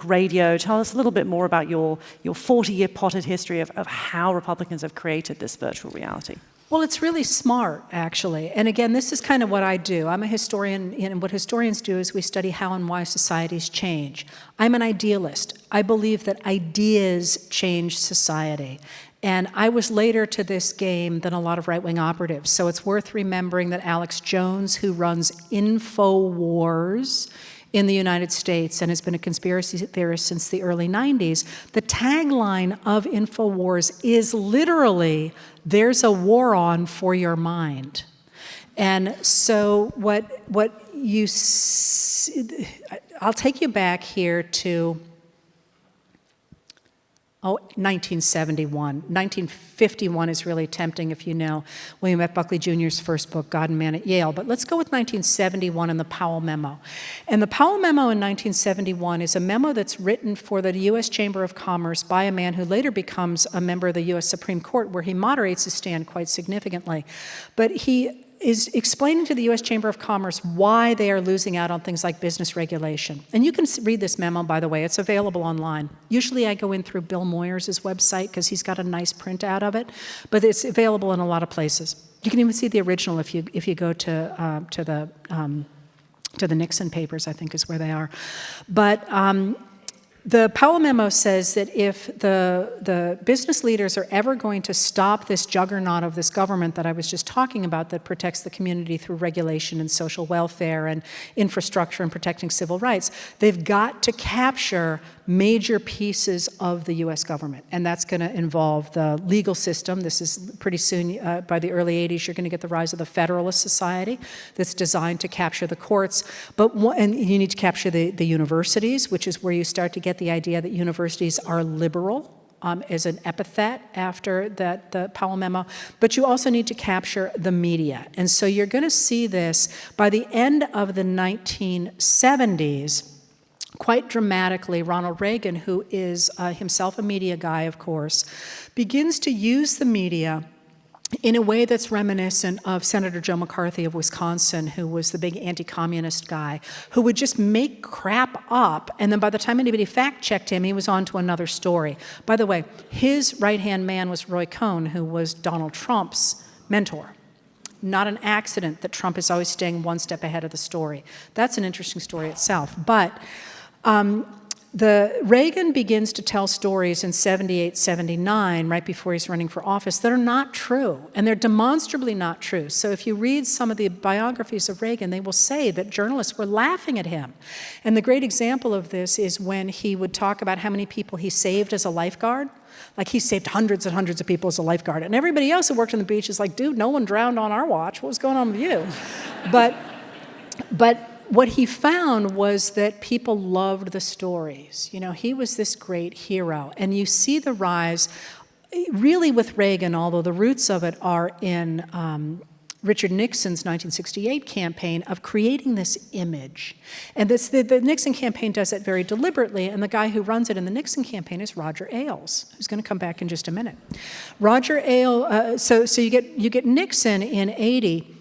radio. Tell us a little bit more about your 40-year potted history of how Republicans have created this virtual reality. Well, it's really smart, actually. And again, this is kind of what I do. I'm a historian, and what historians do is we study how and why societies change. I'm an idealist. I believe that ideas change society. And I was later to this game than a lot of right-wing operatives. So it's worth remembering that Alex Jones, who runs InfoWars in the United States and has been a conspiracy theorist since the early 90s, the tagline of InfoWars is literally, "There's a war on for your mind." And so I'll take you back here to 1971. 1951 is really tempting if you know William F. Buckley Jr.'s first book, God and Man at Yale. But let's go with 1971 and the Powell Memo. And the Powell Memo in 1971 is a memo that's written for the U.S. Chamber of Commerce by a man who later becomes a member of the U.S. Supreme Court, where he moderates his stand quite significantly. But he is explaining to the U.S. Chamber of Commerce why they are losing out on things like business regulation. And you can read this memo, by the way. It's available online. Usually I go in through Bill Moyers' website because he's got a nice printout of it, but it's available in a lot of places. You can even see the original if you go to the Nixon papers, I think is where they are. But the Powell Memo says that if the business leaders are ever going to stop this juggernaut of this government that I was just talking about that protects the community through regulation and social welfare and infrastructure and protecting civil rights, they've got to capture major pieces of the U.S. government. And that's going to involve the legal system. This is pretty soon, by the early 80s, you're going to get the rise of the Federalist Society that's designed to capture the courts. And you need to capture the universities, which is where you start to get the idea that universities are liberal as an epithet after the Powell memo, but you also need to capture the media. And so you're going to see this by the end of the 1970s, quite dramatically. Ronald Reagan, who is himself a media guy, of course, begins to use the media in a way that's reminiscent of Senator Joe McCarthy of Wisconsin, who was the big anti-communist guy, who would just make crap up, and then by the time anybody fact-checked him, he was on to another story. By the way, his right-hand man was Roy Cohn, who was Donald Trump's mentor. Not an accident that Trump is always staying one step ahead of the story. That's an interesting story itself. But the Reagan begins to tell stories in 78, 79, right before he's running for office, that are not true, and they're demonstrably not true. So if you read some of the biographies of Reagan, they will say that journalists were laughing at him. And the great example of this is when he would talk about how many people he saved as a lifeguard. Like, he saved hundreds and hundreds of people as a lifeguard. And everybody else who worked on the beach is like, dude, no one drowned on our watch. What was going on with you? But what he found was that people loved the stories. You know, he was this great hero. And you see the rise, really with Reagan, although the roots of it are in Richard Nixon's 1968 campaign of creating this image. And the Nixon campaign does it very deliberately, and the guy who runs it in the Nixon campaign is Roger Ailes, who's going to come back in just a minute. Roger Ailes, so you get Nixon in 80,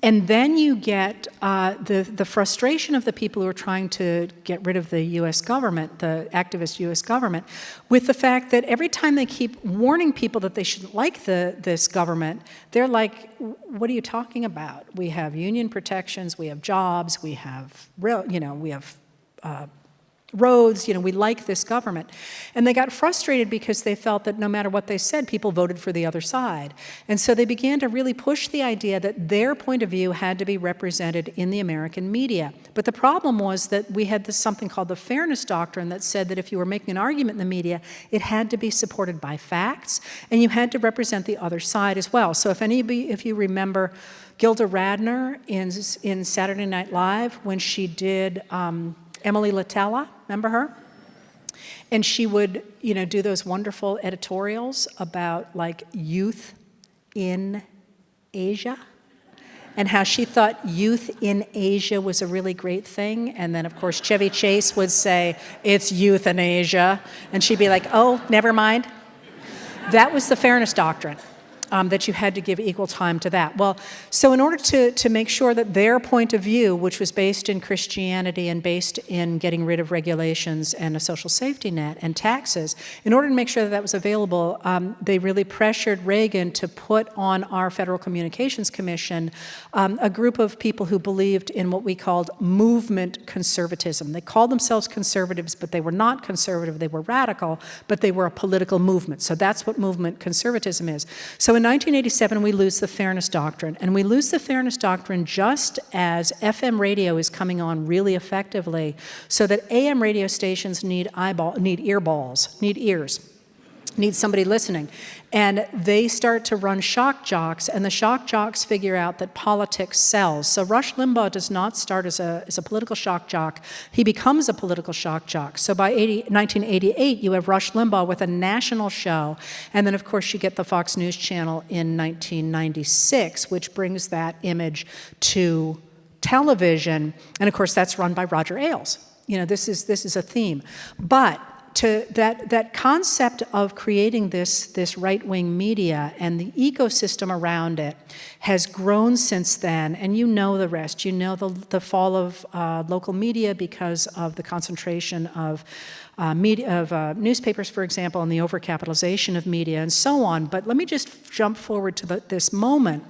and then you get the frustration of the people who are trying to get rid of the U.S. government, the activist U.S. government, with the fact that every time they keep warning people that they shouldn't like this government, they're like, what are you talking about? We have union protections, we have jobs, we have roads, we like this government. And they got frustrated because they felt that no matter what they said, people voted for the other side. And so they began to really push the idea that their point of view had to be represented in the American media. But the problem was that we had something called the fairness doctrine that said that if you were making an argument in the media, it had to be supported by facts, and you had to represent the other side as well. So if you remember Gilda Radner in Saturday Night Live, when she did Emily Latella, remember her? And she would, do those wonderful editorials about like youth in Asia and how she thought youth in Asia was a really great thing. And then, of course, Chevy Chase would say, it's euthanasia. And she'd be like, oh, never mind. That was the fairness doctrine. That you had to give equal time to that. Well, so in order to make sure that their point of view, which was based in Christianity and based in getting rid of regulations and a social safety net and taxes, in order to make sure that was available, they really pressured Reagan to put on our Federal Communications Commission a group of people who believed in what we called movement conservatism. They called themselves conservatives, but they were not conservative. They were radical, but they were a political movement. So that's what movement conservatism is. So in 1987, we lose the fairness doctrine, and we lose the fairness doctrine just as FM radio is coming on really effectively, so that AM radio stations need ears, need somebody listening. And they start to run shock jocks, and the shock jocks figure out that politics sells. So Rush Limbaugh does not start as a political shock jock. He becomes a political shock jock. So by 1988, you have Rush Limbaugh with a national show. And then, of course, you get the Fox News Channel in 1996, which brings that image to television. And, of course, that's run by Roger Ailes. This is a theme. But to that concept of creating this right-wing media and the ecosystem around it has grown since then, and you know the rest. You know the fall of local media because of the concentration of newspapers, for example, and the overcapitalization of media and so on. But let me just jump forward to this moment,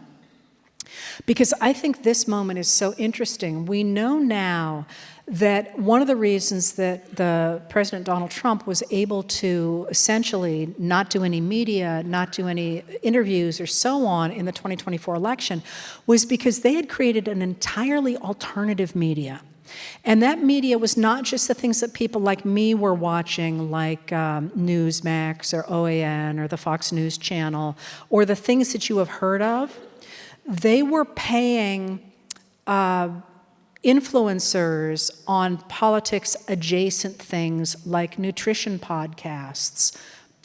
because I think this moment is so interesting. We know now that one of the reasons that the President Donald Trump was able to essentially not do any media, not do any interviews or so on in the 2024 election was because they had created an entirely alternative media. And that media was not just the things that people like me were watching, like Newsmax or OAN or the Fox News Channel, or the things that you have heard of. They were paying influencers on politics adjacent things like nutrition podcasts,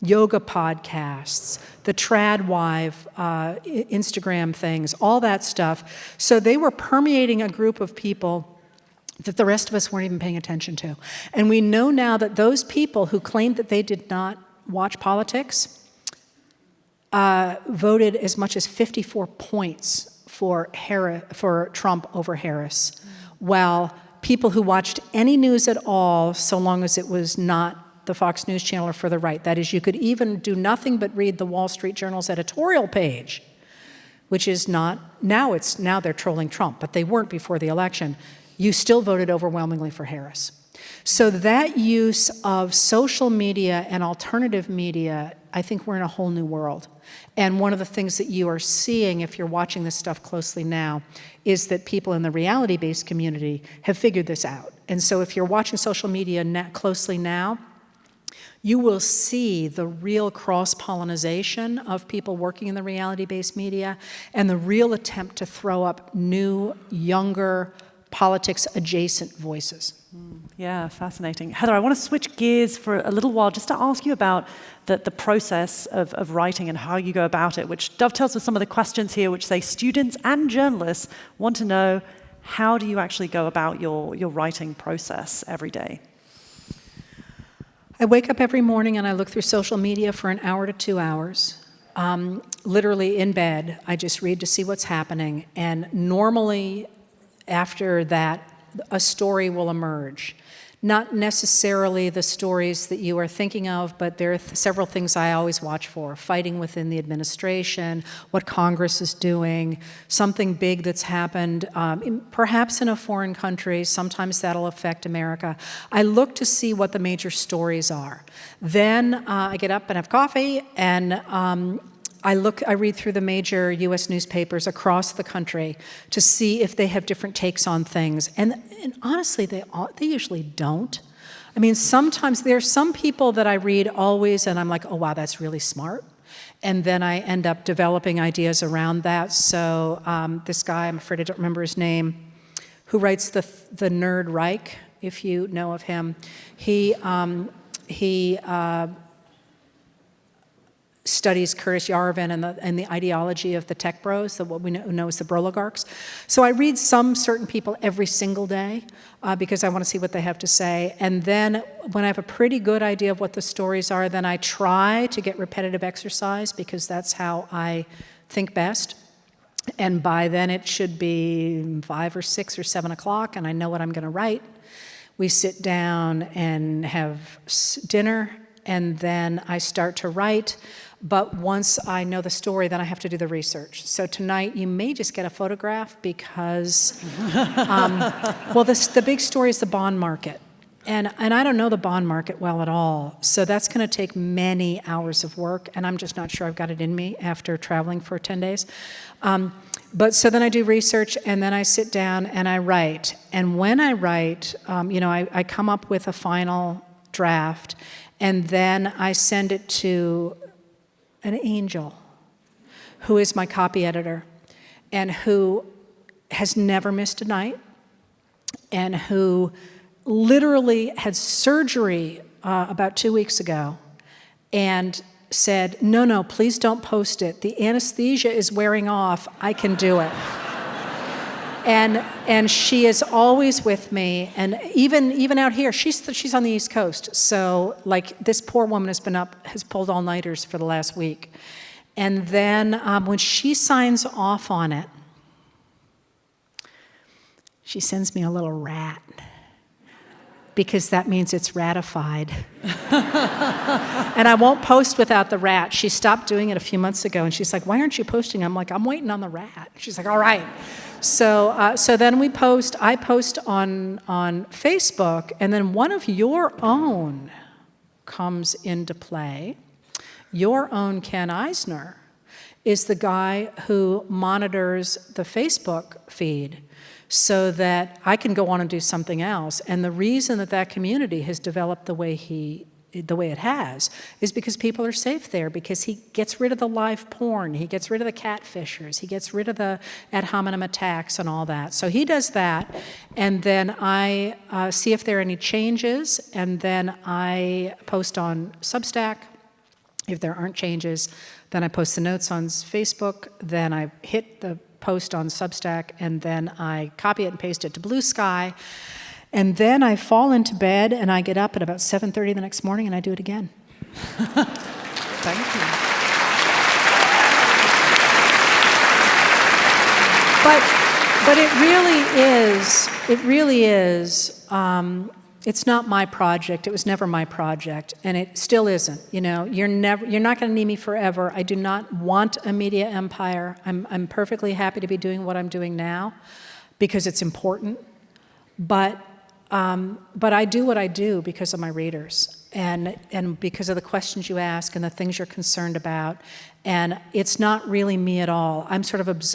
yoga podcasts, the tradwife, Instagram things, all that stuff. So they were permeating a group of people that the rest of us weren't even paying attention to. And we know now that those people who claimed that they did not watch politics voted as much as 54 points for Trump over Harris, while people who watched any news at all, so long as it was not the Fox News Channel or further right, that is, you could even do nothing but read the Wall Street Journal's editorial page, which is not, now they're trolling Trump, but they weren't before the election, you still voted overwhelmingly for Harris. So that use of social media and alternative media, I think we're in a whole new world. And one of the things that you are seeing, if you're watching this stuff closely now, is that people in the reality-based community have figured this out. And so if you're watching social media closely now, you will see the real cross-pollinization of people working in the reality-based media and the real attempt to throw up new, younger, politics-adjacent voices. Yeah, fascinating. Heather, I want to switch gears for a little while just to ask you about the process of writing and how you go about it, which dovetails with some of the questions here, which say students and journalists want to know, how do you actually go about your writing process every day? I wake up every morning and I look through social media for an hour to 2 hours. Literally in bed, I just read to see what's happening. And normally after that, a story will emerge. Not necessarily the stories that you are thinking of, but there are several things I always watch for. Fighting within the administration, what Congress is doing, something big that's happened, perhaps in a foreign country. Sometimes that'll affect America. I look to see what the major stories are. Then I get up and have coffee, and I read through the major U.S. newspapers across the country to see if they have different takes on things. And honestly, they usually don't. I mean, sometimes there are some people that I read always, and I'm like, oh, wow, that's really smart. And then I end up developing ideas around that. So this guy, I'm afraid I don't remember his name, who writes the Nerd Reich, if you know of him, he studies Curtis Yarvin and the ideology of the tech bros, what we know as the broligarchs. So I read some certain people every single day because I want to see what they have to say. And then when I have a pretty good idea of what the stories are, then I try to get repetitive exercise because that's how I think best. And by then it should be 5 or 6 or 7 o'clock and I know what I'm going to write. We sit down and have dinner and then I start to write. But once I know the story, then I have to do the research. So tonight, you may just get a photograph because, well, the big story is the bond market. And I don't know the bond market well at all. So that's going to take many hours of work, and I'm just not sure I've got it in me after traveling for 10 days. But so then I do research, and then I sit down and I write. And when I write, I come up with a final draft, and then I send it to an angel who is my copy editor and who has never missed a night and who literally had surgery about 2 weeks ago and said, no, please don't post it. The anesthesia is wearing off. I can do it. And she is always with me, and even out here, she's on the East Coast. So like this poor woman has pulled all-nighters for the last week, and then when she signs off on it, she sends me a little rat because that means it's ratified. And I won't post without the rat. She stopped doing it a few months ago, and she's like, "Why aren't you posting?" I'm like, "I'm waiting on the rat." She's like, "All right." So then I post on Facebook, and then one of your own comes into play. Your own Ken Eisner is the guy who monitors the Facebook feed so that I can go on and do something else. And the reason that community has developed the way it has is because people are safe there, because he gets rid of the live porn, he gets rid of the catfishers, he gets rid of the ad hominem attacks and all that. So he does that, and then I see if there are any changes, and then I post on Substack, If there aren't changes, then I post the notes on Facebook, then I hit the post on Substack, and then I copy it and paste it to Blue Sky, and then I fall into bed, and I get up at about 7:30 the next morning, and I do it again. Thank you. But it really is, it's not my project. It was never my project, and it still isn't. You know, you're not going to need me forever. I do not want a media empire. I'm perfectly happy to be doing what I'm doing now because it's important. But I do what I do because of my readers and because of the questions you ask and the things you're concerned about. And it's not really me at all. I'm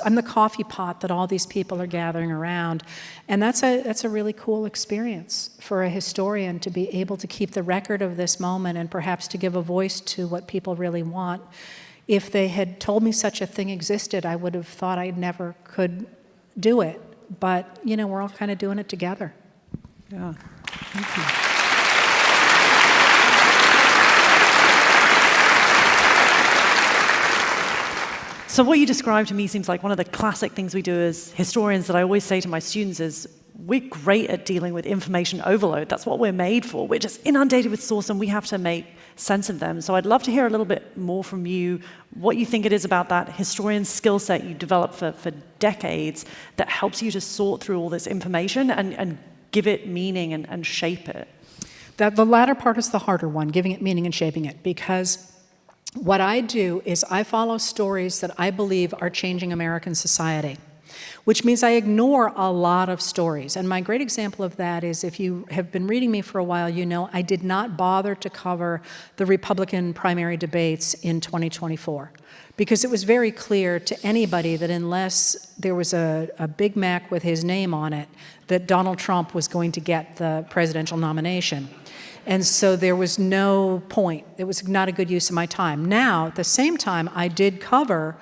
I'm the coffee pot that all these people are gathering around. And that's a really cool experience for a historian to be able to keep the record of this moment and perhaps to give a voice to what people really want. If they had told me such a thing existed, I would have thought I never could do it. But, you know, we're all kind of doing it together. Yeah, thank you. So what you described to me seems like one of the classic things we do as historians that I always say to my students is we're great at dealing with information overload. That's what we're made for. We're just inundated with source and we have to make sense of them. So I'd love to hear a little bit more from you, what you think it is about that historian skill set you developed for decades that helps you to sort through all this information and give it meaning and shape it. The latter part is the harder one, giving it meaning and shaping it, because what I do is I follow stories that I believe are changing American society, which means I ignore a lot of stories. And my great example of that is, if you have been reading me for a while, you know I did not bother to cover the Republican primary debates in 2024, because it was very clear to anybody that unless there was a Big Mac with his name on it, that Donald Trump was going to get the presidential nomination. And so there was no point. It was not a good use of my time. Now, at the same time, I did cover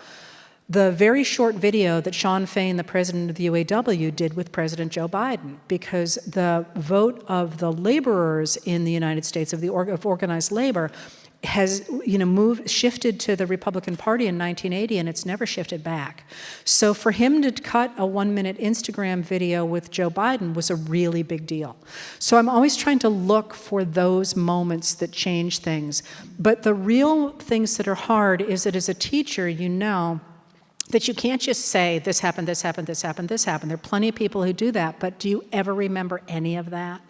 the very short video that Sean Fain, the president of the UAW, did with President Joe Biden, because the vote of the laborers in the United States, of organized labor, has shifted to the Republican Party in 1980, and it's never shifted back. So for him to cut a 1-minute Instagram video with Joe Biden was a really big deal. So I'm always trying to look for those moments that change things. But the real things that are hard is that as a teacher, you know that you can't just say, this happened, this happened, this happened, this happened. There are plenty of people who do that, but do you ever remember any of that?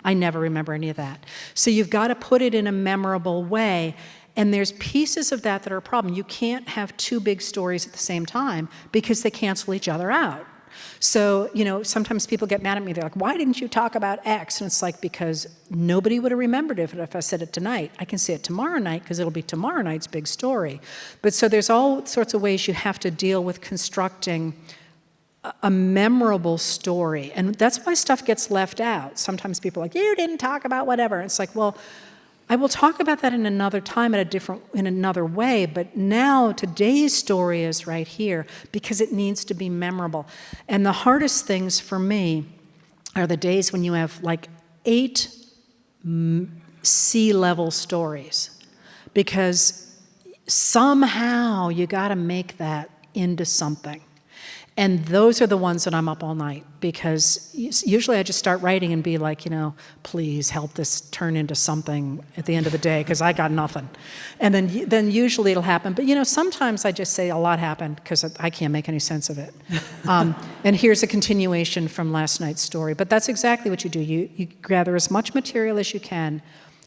I never remember any of that. So you've got to put it in a memorable way, and there's pieces of that that are a problem. You can't have two big stories at the same time because they cancel each other out. So, you know, sometimes people get mad at me. They're like, why didn't you talk about X? And it's like, because nobody would have remembered it if I said it tonight. I can say it tomorrow night because it'll be tomorrow night's big story. But so there's all sorts of ways you have to deal with constructing a memorable story. And that's why stuff gets left out. Sometimes people are like, you didn't talk about whatever. And it's like, well, I will talk about that in another time in another way, but now today's story is right here because it needs to be memorable. And the hardest things for me are the days when you have like 8 C-level stories, because somehow you got to make that into something. And those are the ones that I'm up all night, because usually I just start writing and be like, you know, please help this turn into something at the end of the day, because I got nothing. And then usually it'll happen. But, you know, sometimes I just say a lot happened because I can't make any sense of it. And here's a continuation from last night's story. But that's exactly what you do. You gather as much material as you can,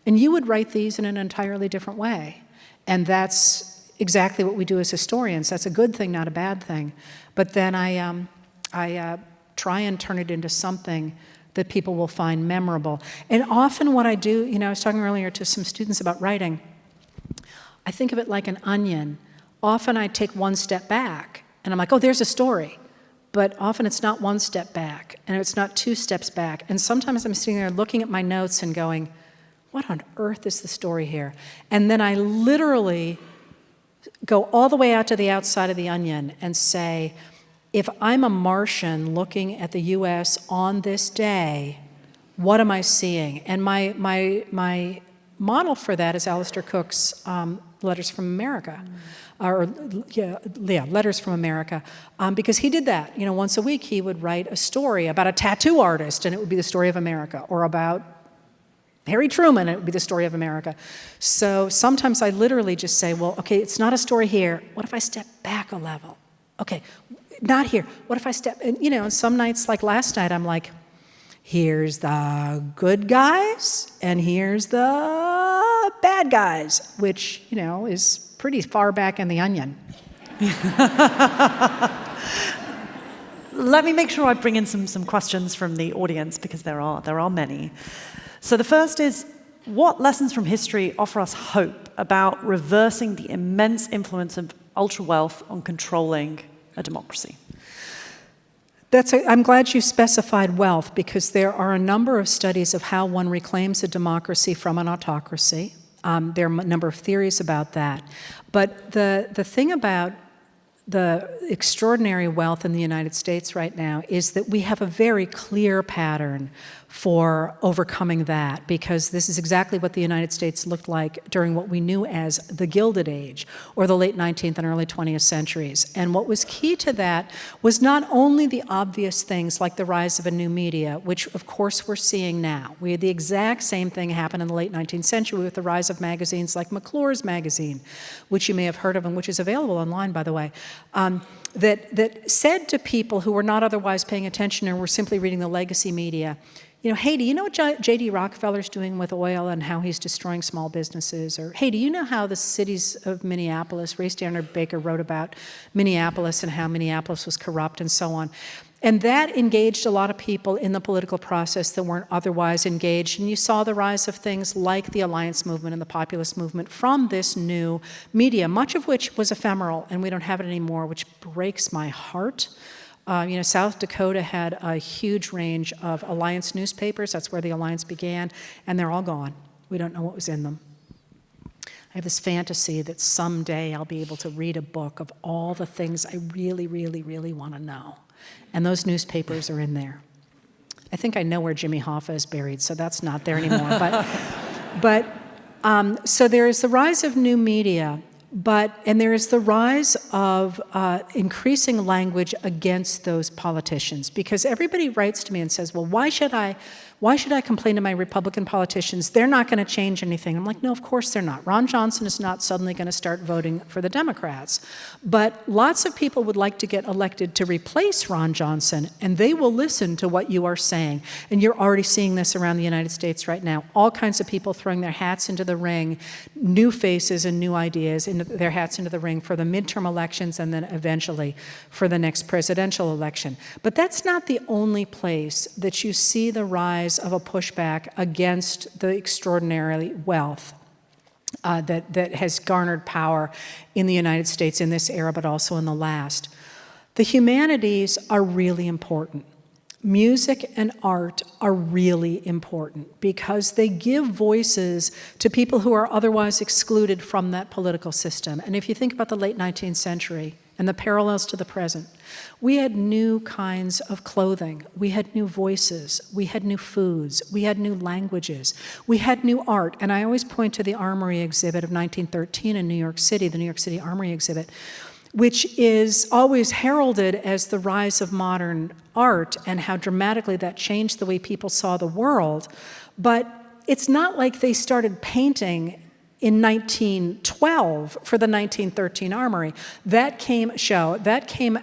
and you would write these in an entirely different way. And that's exactly what we do as historians. That's a good thing, not a bad thing. But then I try and turn it into something that people will find memorable. And often what I do, you know, I was talking earlier to some students about writing. I think of it like an onion. Often I take one step back, and I'm like, oh, there's a story. But often it's not one step back, and it's not 2 steps back. And sometimes I'm sitting there looking at my notes and going, what on earth is the story here? And then I literally go all the way out to the outside of the onion and say, if I'm a Martian looking at the US on this day, what am I seeing? And my model for that is Alistair Cook's Letters from America, Letters from America, because he did that. Once a week he would write a story about a tattoo artist, and it would be the story of America, or about Harry Truman, it would be the story of America. So sometimes I literally just say, well, okay, it's not a story here. What if I step back a level? Okay, not here. What if I step, and some nights, like last night, I'm like, here's the good guys, and here's the bad guys, which, is pretty far back in the onion. Let me make sure I bring in some questions from the audience, because there are many. So the first is, what lessons from history offer us hope about reversing the immense influence of ultra-wealth on controlling a democracy? I'm glad you specified wealth, because there are a number of studies of how one reclaims a democracy from an autocracy. There are a number of theories about that. But the thing about the extraordinary wealth in the United States right now is that we have a very clear pattern for overcoming that, because this is exactly what the United States looked like during what we knew as the Gilded Age, or the late 19th and early 20th centuries. And what was key to that was not only the obvious things like the rise of a new media, which of course we're seeing now. We had the exact same thing happen in the late 19th century with the rise of magazines like McClure's magazine, which you may have heard of and which is available online, by the way, that said to people who were not otherwise paying attention or were simply reading the legacy media, hey, do you know what J.D. Rockefeller's doing with oil and how he's destroying small businesses? Or, hey, do you know how the cities of Minneapolis, Ray Stannard Baker wrote about Minneapolis and how Minneapolis was corrupt and so on. And that engaged a lot of people in the political process that weren't otherwise engaged. And you saw the rise of things like the alliance movement and the populist movement from this new media, much of which was ephemeral, and we don't have it anymore, which breaks my heart. South Dakota had a huge range of Alliance newspapers. That's where the Alliance began, and they're all gone. We don't know what was in them. I have this fantasy that someday I'll be able to read a book of all the things I really, really, really want to know. And those newspapers are in there. I think I know where Jimmy Hoffa is buried, so that's not there anymore. So there is the rise of new media. And there is the rise of increasing language against those politicians, because everybody writes to me and says, well, why should I complain to my Republican politicians? They're not going to change anything. I'm like, no, of course they're not. Ron Johnson is not suddenly going to start voting for the Democrats. But lots of people would like to get elected to replace Ron Johnson, and they will listen to what you are saying. And you're already seeing this around the United States right now. All kinds of people throwing their hats into the ring, new faces and new ideas, their hats into the ring for the midterm elections and then eventually for the next presidential election. But that's not the only place that you see the rise of a pushback against the extraordinary wealth that has garnered power in the United States in this era, but also in the last. The humanities are really important. Music and art are really important because they give voices to people who are otherwise excluded from that political system. And if you think about the late 19th century and the parallels to the present, we had new kinds of clothing, we had new voices, we had new foods, we had new languages, we had new art. And I always point to the Armory exhibit of 1913 in New York City, the New York City Armory exhibit, which is always heralded as the rise of modern art and how dramatically that changed the way people saw the world. But it's not like they started painting in 1912 for the 1913 Armory. That came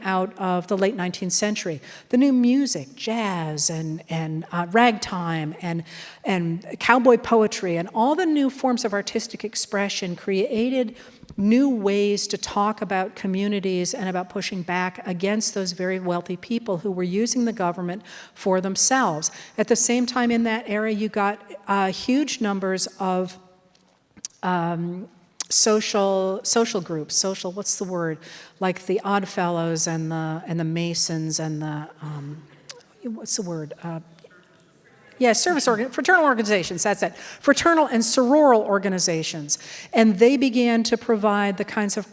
out of the late 19th century. The new music, jazz and ragtime and cowboy poetry and all the new forms of artistic expression created new ways to talk about communities and about pushing back against those very wealthy people who were using the government for themselves. At the same time, in that era, you got huge numbers of social groups, what's the word? Like the Odd Fellows and the Masons and the what's the word? Fraternal organizations, that's it. Fraternal and sororal organizations. And they began to provide the kinds of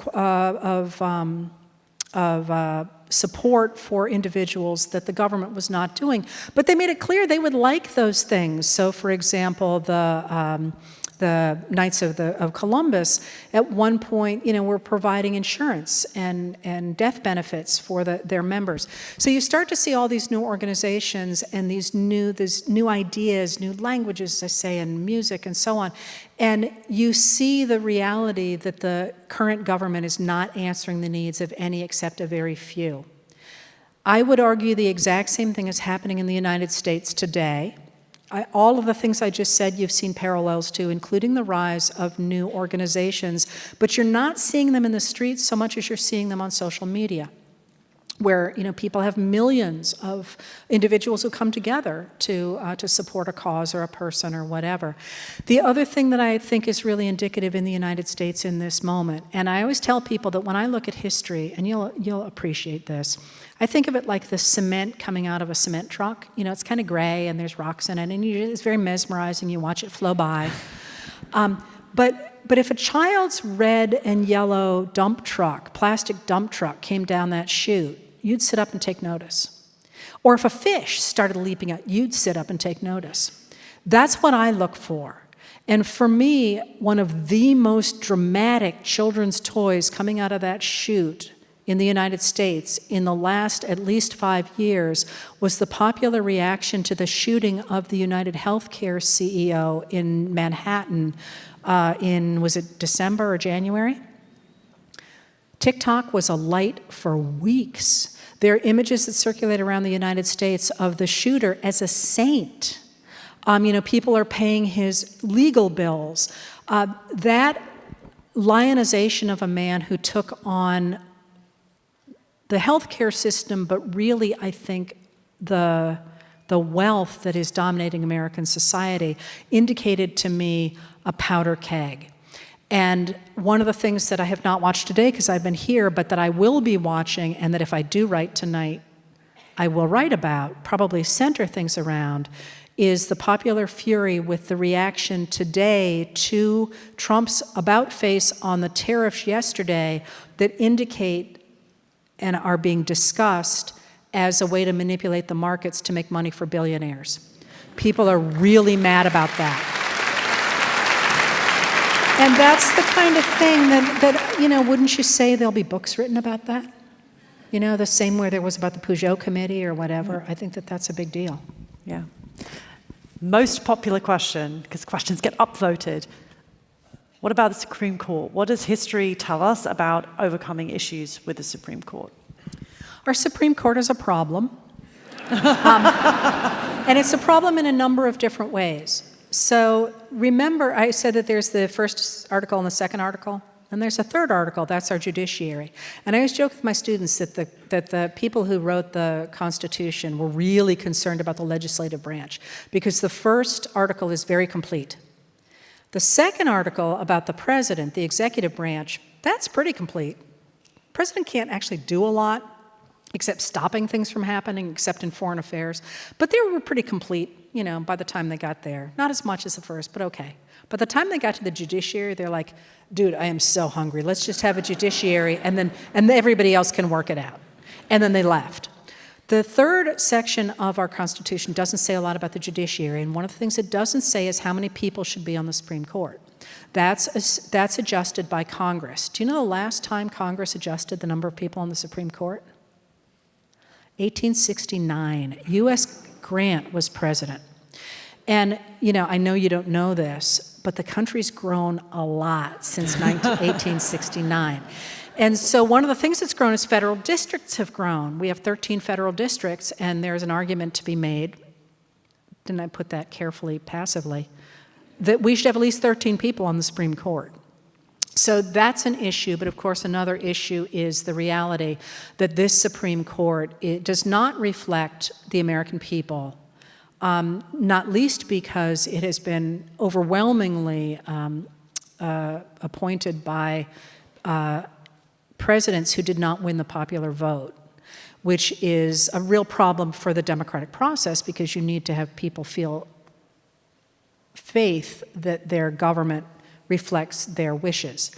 support for individuals that the government was not doing. But they made it clear they would like those things. So, for example, the the Knights of Columbus, at one point, were providing insurance and death benefits for their members. So you start to see all these new organizations and these new ideas, new languages, as I say, and music and so on. And you see the reality that the current government is not answering the needs of any except a very few. I would argue the exact same thing is happening in the United States today. All of the things I just said you've seen parallels to, including the rise of new organizations, but you're not seeing them in the streets so much as you're seeing them on social media, where people have millions of individuals who come together to support a cause or a person or whatever. The other thing that I think is really indicative in the United States in this moment, and I always tell people that when I look at history, and you'll appreciate this, I think of it like the cement coming out of a cement truck. It's kind of gray and there's rocks in it, and it's very mesmerizing. You watch it flow by. But if a child's red and yellow plastic dump truck came down that chute, you'd sit up and take notice. Or if a fish started leaping out, you'd sit up and take notice. That's what I look for. And for me, one of the most dramatic children's toys coming out of that chute in the United States in the last at least 5 years was the popular reaction to the shooting of the United Healthcare CEO in Manhattan was it December or January? TikTok was alight for weeks. There are images that circulate around the United States of the shooter as a saint. People are paying his legal bills. That lionization of a man who took on the healthcare system, but really, I think, the wealth that is dominating American society, indicated to me a powder keg. And one of the things that I have not watched today, because I've been here, but that I will be watching, and that if I do write tonight, I will write about, probably center things around, is the popular fury with the reaction today to Trump's about-face on the tariffs yesterday that indicate and are being discussed as a way to manipulate the markets to make money for billionaires. People are really mad about that. And that's the kind of thing that wouldn't you say there'll be books written about that? The same way there was about the Peugeot Committee or whatever. I think that that's a big deal. Yeah. Most popular question, because questions get upvoted. What about the Supreme Court? What does history tell us about overcoming issues with the Supreme Court? Our Supreme Court is a problem. And it's a problem in a number of different ways. So remember, I said that there's the first article and the second article, and there's a third article, that's our judiciary. And I always joke with my students that the people who wrote the Constitution were really concerned about the legislative branch, because the first article is very complete. The second article about the president, the executive branch, that's pretty complete. The president can't actually do a lot except stopping things from happening, except in foreign affairs. But they were pretty complete, by the time they got there. Not as much as the first, but okay. By the time they got to the judiciary, they're like, dude, I am so hungry. Let's just have a judiciary, and everybody else can work it out. And then they left. The third section of our Constitution doesn't say a lot about the judiciary, and one of the things it doesn't say is how many people should be on the Supreme Court. That's adjusted by Congress. Do you know the last time Congress adjusted the number of people on the Supreme Court? 1869. U.S. Grant was president. And, I know you don't know this, but the country's grown a lot since 1869. And so one of the things that's grown is federal districts have grown. We have 13 federal districts, and there's an argument to be made, didn't I put that carefully, passively, that we should have at least 13 people on the Supreme Court. So that's an issue, but of course another issue is the reality that this Supreme Court, it does not reflect the American people, not least because it has been overwhelmingly appointed by presidents who did not win the popular vote, which is a real problem for the democratic process, because you need to have people feel faith that their government reflects their wishes.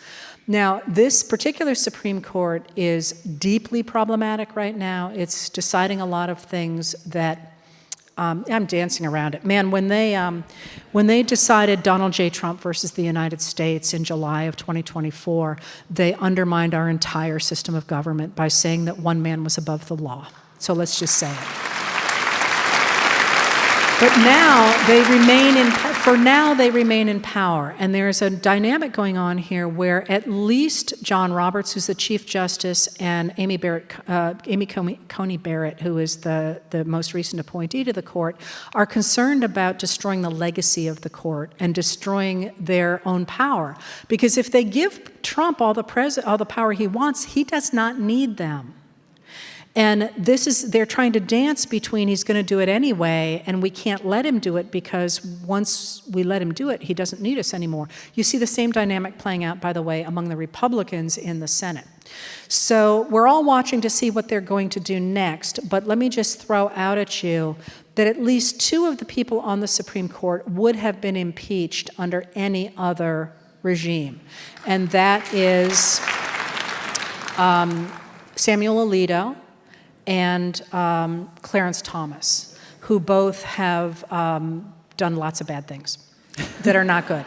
Now, this particular Supreme Court is deeply problematic right now. It's deciding a lot of things that I'm dancing around it. Man, when they decided Donald J. Trump versus the United States in July of 2024, they undermined our entire system of government by saying that one man was above the law. So let's just say it. But now they remain in power, and there's a dynamic going on here where at least John Roberts, who's the Chief Justice, and Amy Coney Barrett, who is the most recent appointee to the court, are concerned about destroying the legacy of the court and destroying their own power. Because if they give Trump all the power he wants, he does not need them. And they're trying to dance between he's going to do it anyway, and we can't let him do it because once we let him do it, he doesn't need us anymore. You see the same dynamic playing out, by the way, among the Republicans in the Senate. So we're all watching to see what they're going to do next, but let me just throw out at you that at least 2 of the people on the Supreme Court would have been impeached under any other regime, and that is Samuel Alito and Clarence Thomas, who both have done lots of bad things that are not good.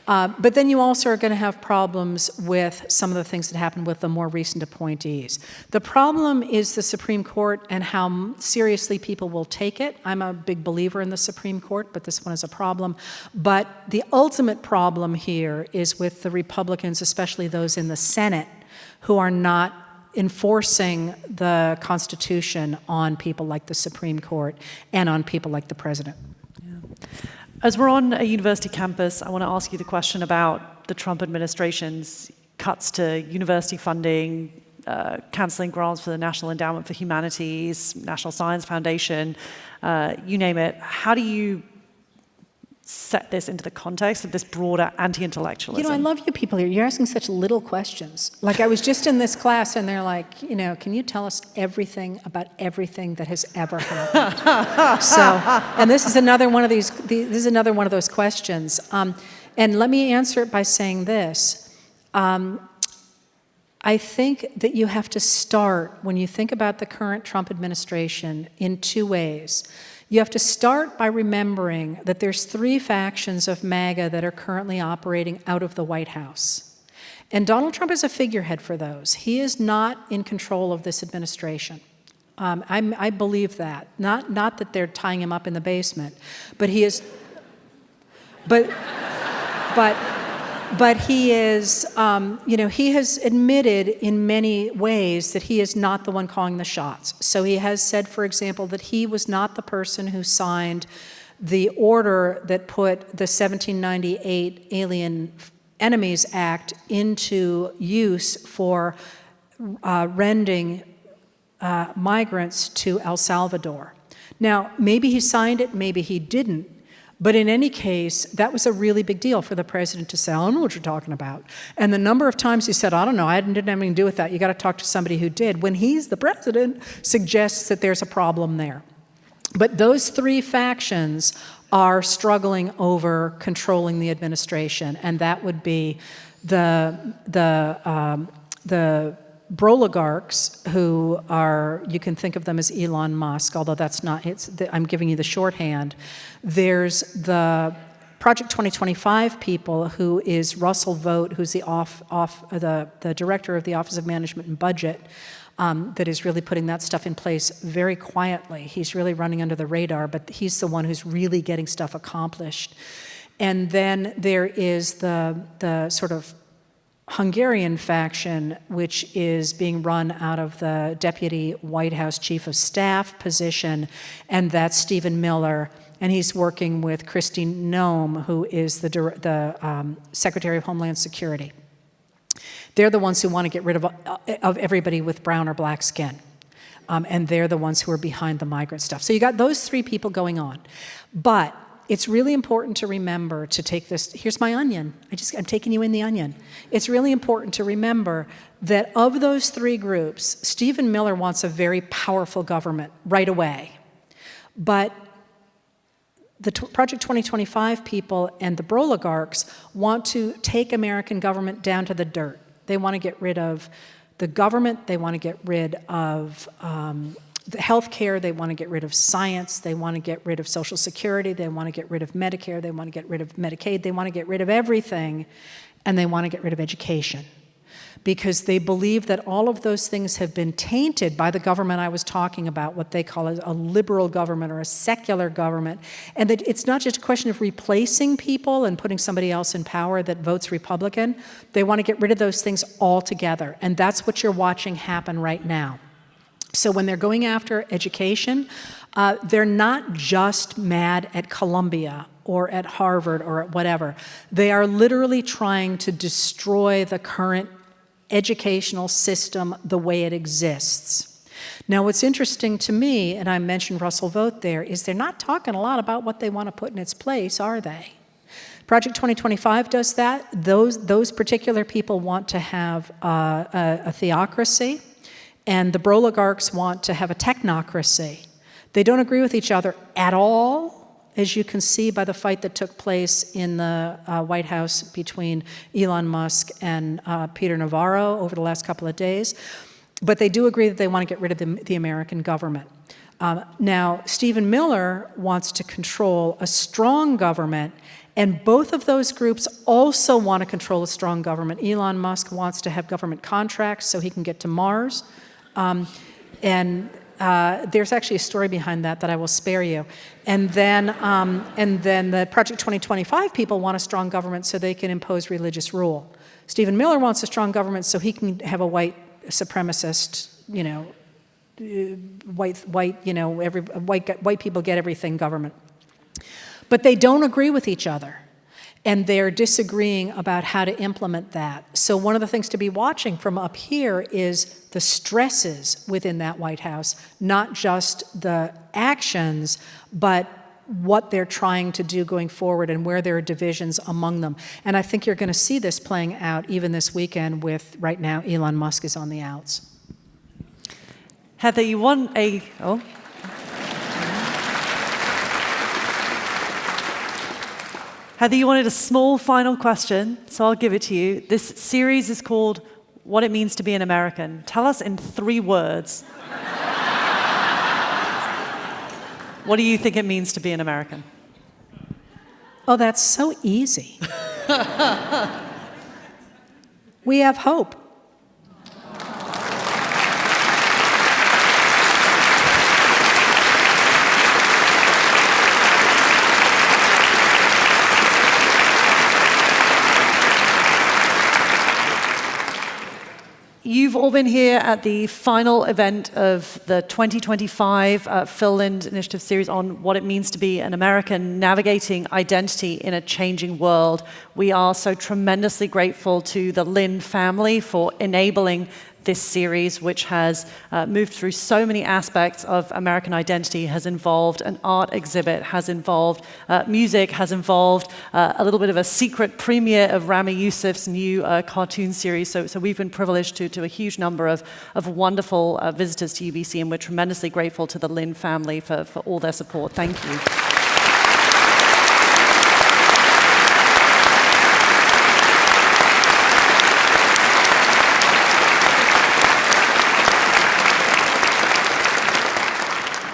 But then you also are going to have problems with some of the things that happened with the more recent appointees. The problem is the Supreme Court and how seriously people will take it. I'm a big believer in the Supreme Court, but this one is a problem. But the ultimate problem here is with the Republicans, especially those in the Senate, who are not enforcing the Constitution on people like the Supreme Court and on people like the president. Yeah. As we're on a university campus, I want to ask you the question about the Trump administration's cuts to university funding, canceling grants for the National Endowment for Humanities, National Science Foundation, you name it. How do you set this into the context of this broader anti-intellectualism? You know, I love you people here. You're asking such little questions. Like, I was just in this class, and they're like, can you tell us everything about everything that has ever happened? And this is another one of those questions. And let me answer it by saying this. I think that you have to start, when you think about the current Trump administration, in 2 ways. You have to start by remembering that there's 3 factions of MAGA that are currently operating out of the White House. And Donald Trump is a figurehead for those. He is not in control of this administration. I believe that. Not that they're tying him up in the basement, but he is. But he is, he has admitted in many ways that he is not the one calling the shots. So he has said, for example, that he was not the person who signed the order that put the 1798 Alien Enemies Act into use for rending migrants to El Salvador. Now, maybe he signed it, maybe he didn't. But in any case, that was a really big deal for the president to say, I don't know what you're talking about. And the number of times he said, I don't know, I didn't have anything to do with that. You got to talk to somebody who did. When he's the president, suggests that there's a problem there. But those 3 factions are struggling over controlling the administration, and that would be the Broligarchs, who are, you can think of them as Elon Musk, although that's not, I'm giving you the shorthand. There's the Project 2025 people, who is Russell Vought, who's the director of the Office of Management and Budget, that is really putting that stuff in place very quietly. He's really running under the radar, but he's the one who's really getting stuff accomplished. And then there is the sort of Hungarian faction, which is being run out of the Deputy White House Chief of Staff position, and that's Stephen Miller, and he's working with Kristi Noem, who is the Secretary of Homeland Security. They're the ones who want to get rid of everybody with brown or black skin, and they're the ones who are behind the migrant stuff. So you got those 3 people going on, but it's really important to remember to take this. Here's my onion. I'm taking you in the onion. It's really important to remember that of those 3 groups, Stephen Miller wants a very powerful government right away. But the Project 2025 people and the Broligarchs want to take American government down to the dirt. They want to get rid of the government. They want to get rid of healthcare, they want to get rid of science, they want to get rid of Social Security, they want to get rid of Medicare, they want to get rid of Medicaid, they want to get rid of everything, and they want to get rid of education. Because they believe that all of those things have been tainted by the government I was talking about, what they call a liberal government or a secular government, and that it's not just a question of replacing people and putting somebody else in power that votes Republican. They want to get rid of those things altogether, and that's what you're watching happen right now. So when they're going after education, they're not just mad at Columbia or at Harvard or at whatever. They are literally trying to destroy the current educational system the way it exists. Now, what's interesting to me, and I mentioned Russell Vogt there, is they're not talking a lot about what they want to put in its place, are they? Project 2025 does that. Those particular people want to have a theocracy, and the Broligarchs want to have a technocracy. They don't agree with each other at all, as you can see by the fight that took place in the White House between Elon Musk and Peter Navarro over the last couple of days. But they do agree that they want to get rid of the American government. Now, Stephen Miller wants to control a strong government, and both of those groups also want to control a strong government. Elon Musk wants to have government contracts so he can get to Mars. There's actually a story behind that I will spare you. And then the Project 2025 people want a strong government so they can impose religious rule. Stephen Miller wants a strong government so he can have a white supremacist, white people get everything government. But they don't agree with each other. And they're disagreeing about how to implement that. So one of the things to be watching from up here is the stresses within that White House, not just the actions, but what they're trying to do going forward and where there are divisions among them. And I think you're going to see this playing out even this weekend with, right now, Elon Musk is on the outs. Heather, you want a... Oh. Heather, you wanted a small final question, so I'll give it to you. This series is called What It Means to Be an American. Tell us in 3 words. What do you think it means to be an American? Oh, that's so easy. We have hope. You've all been here at the final event of the 2025 Phil Lind Initiative series on what it means to be an American, navigating identity in a changing world. We are so tremendously grateful to the Lind family for enabling this series, which has moved through so many aspects of American identity, has involved an art exhibit, has involved music, has involved a little bit of a secret premiere of Rami Youssef's new cartoon series. So we've been privileged to a huge number of wonderful visitors to UBC, and we're tremendously grateful to the Lind family for all their support. Thank you.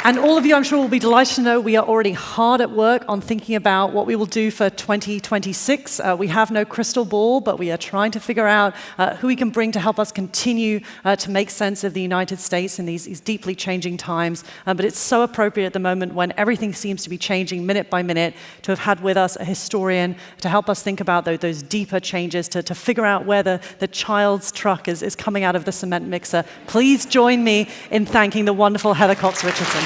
And all of you, I'm sure, will be delighted to know we are already hard at work on thinking about what we will do for 2026. We have no crystal ball, but we are trying to figure out who we can bring to help us continue to make sense of the United States in these deeply changing times. But it's so appropriate at the moment when everything seems to be changing minute by minute to have had with us a historian to help us think about those deeper changes, to figure out where the child's truck is coming out of the cement mixer. Please join me in thanking the wonderful Heather Cox Richardson.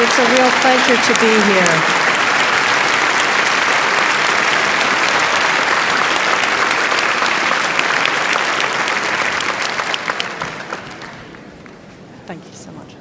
It's a real pleasure to be here. Thank you so much.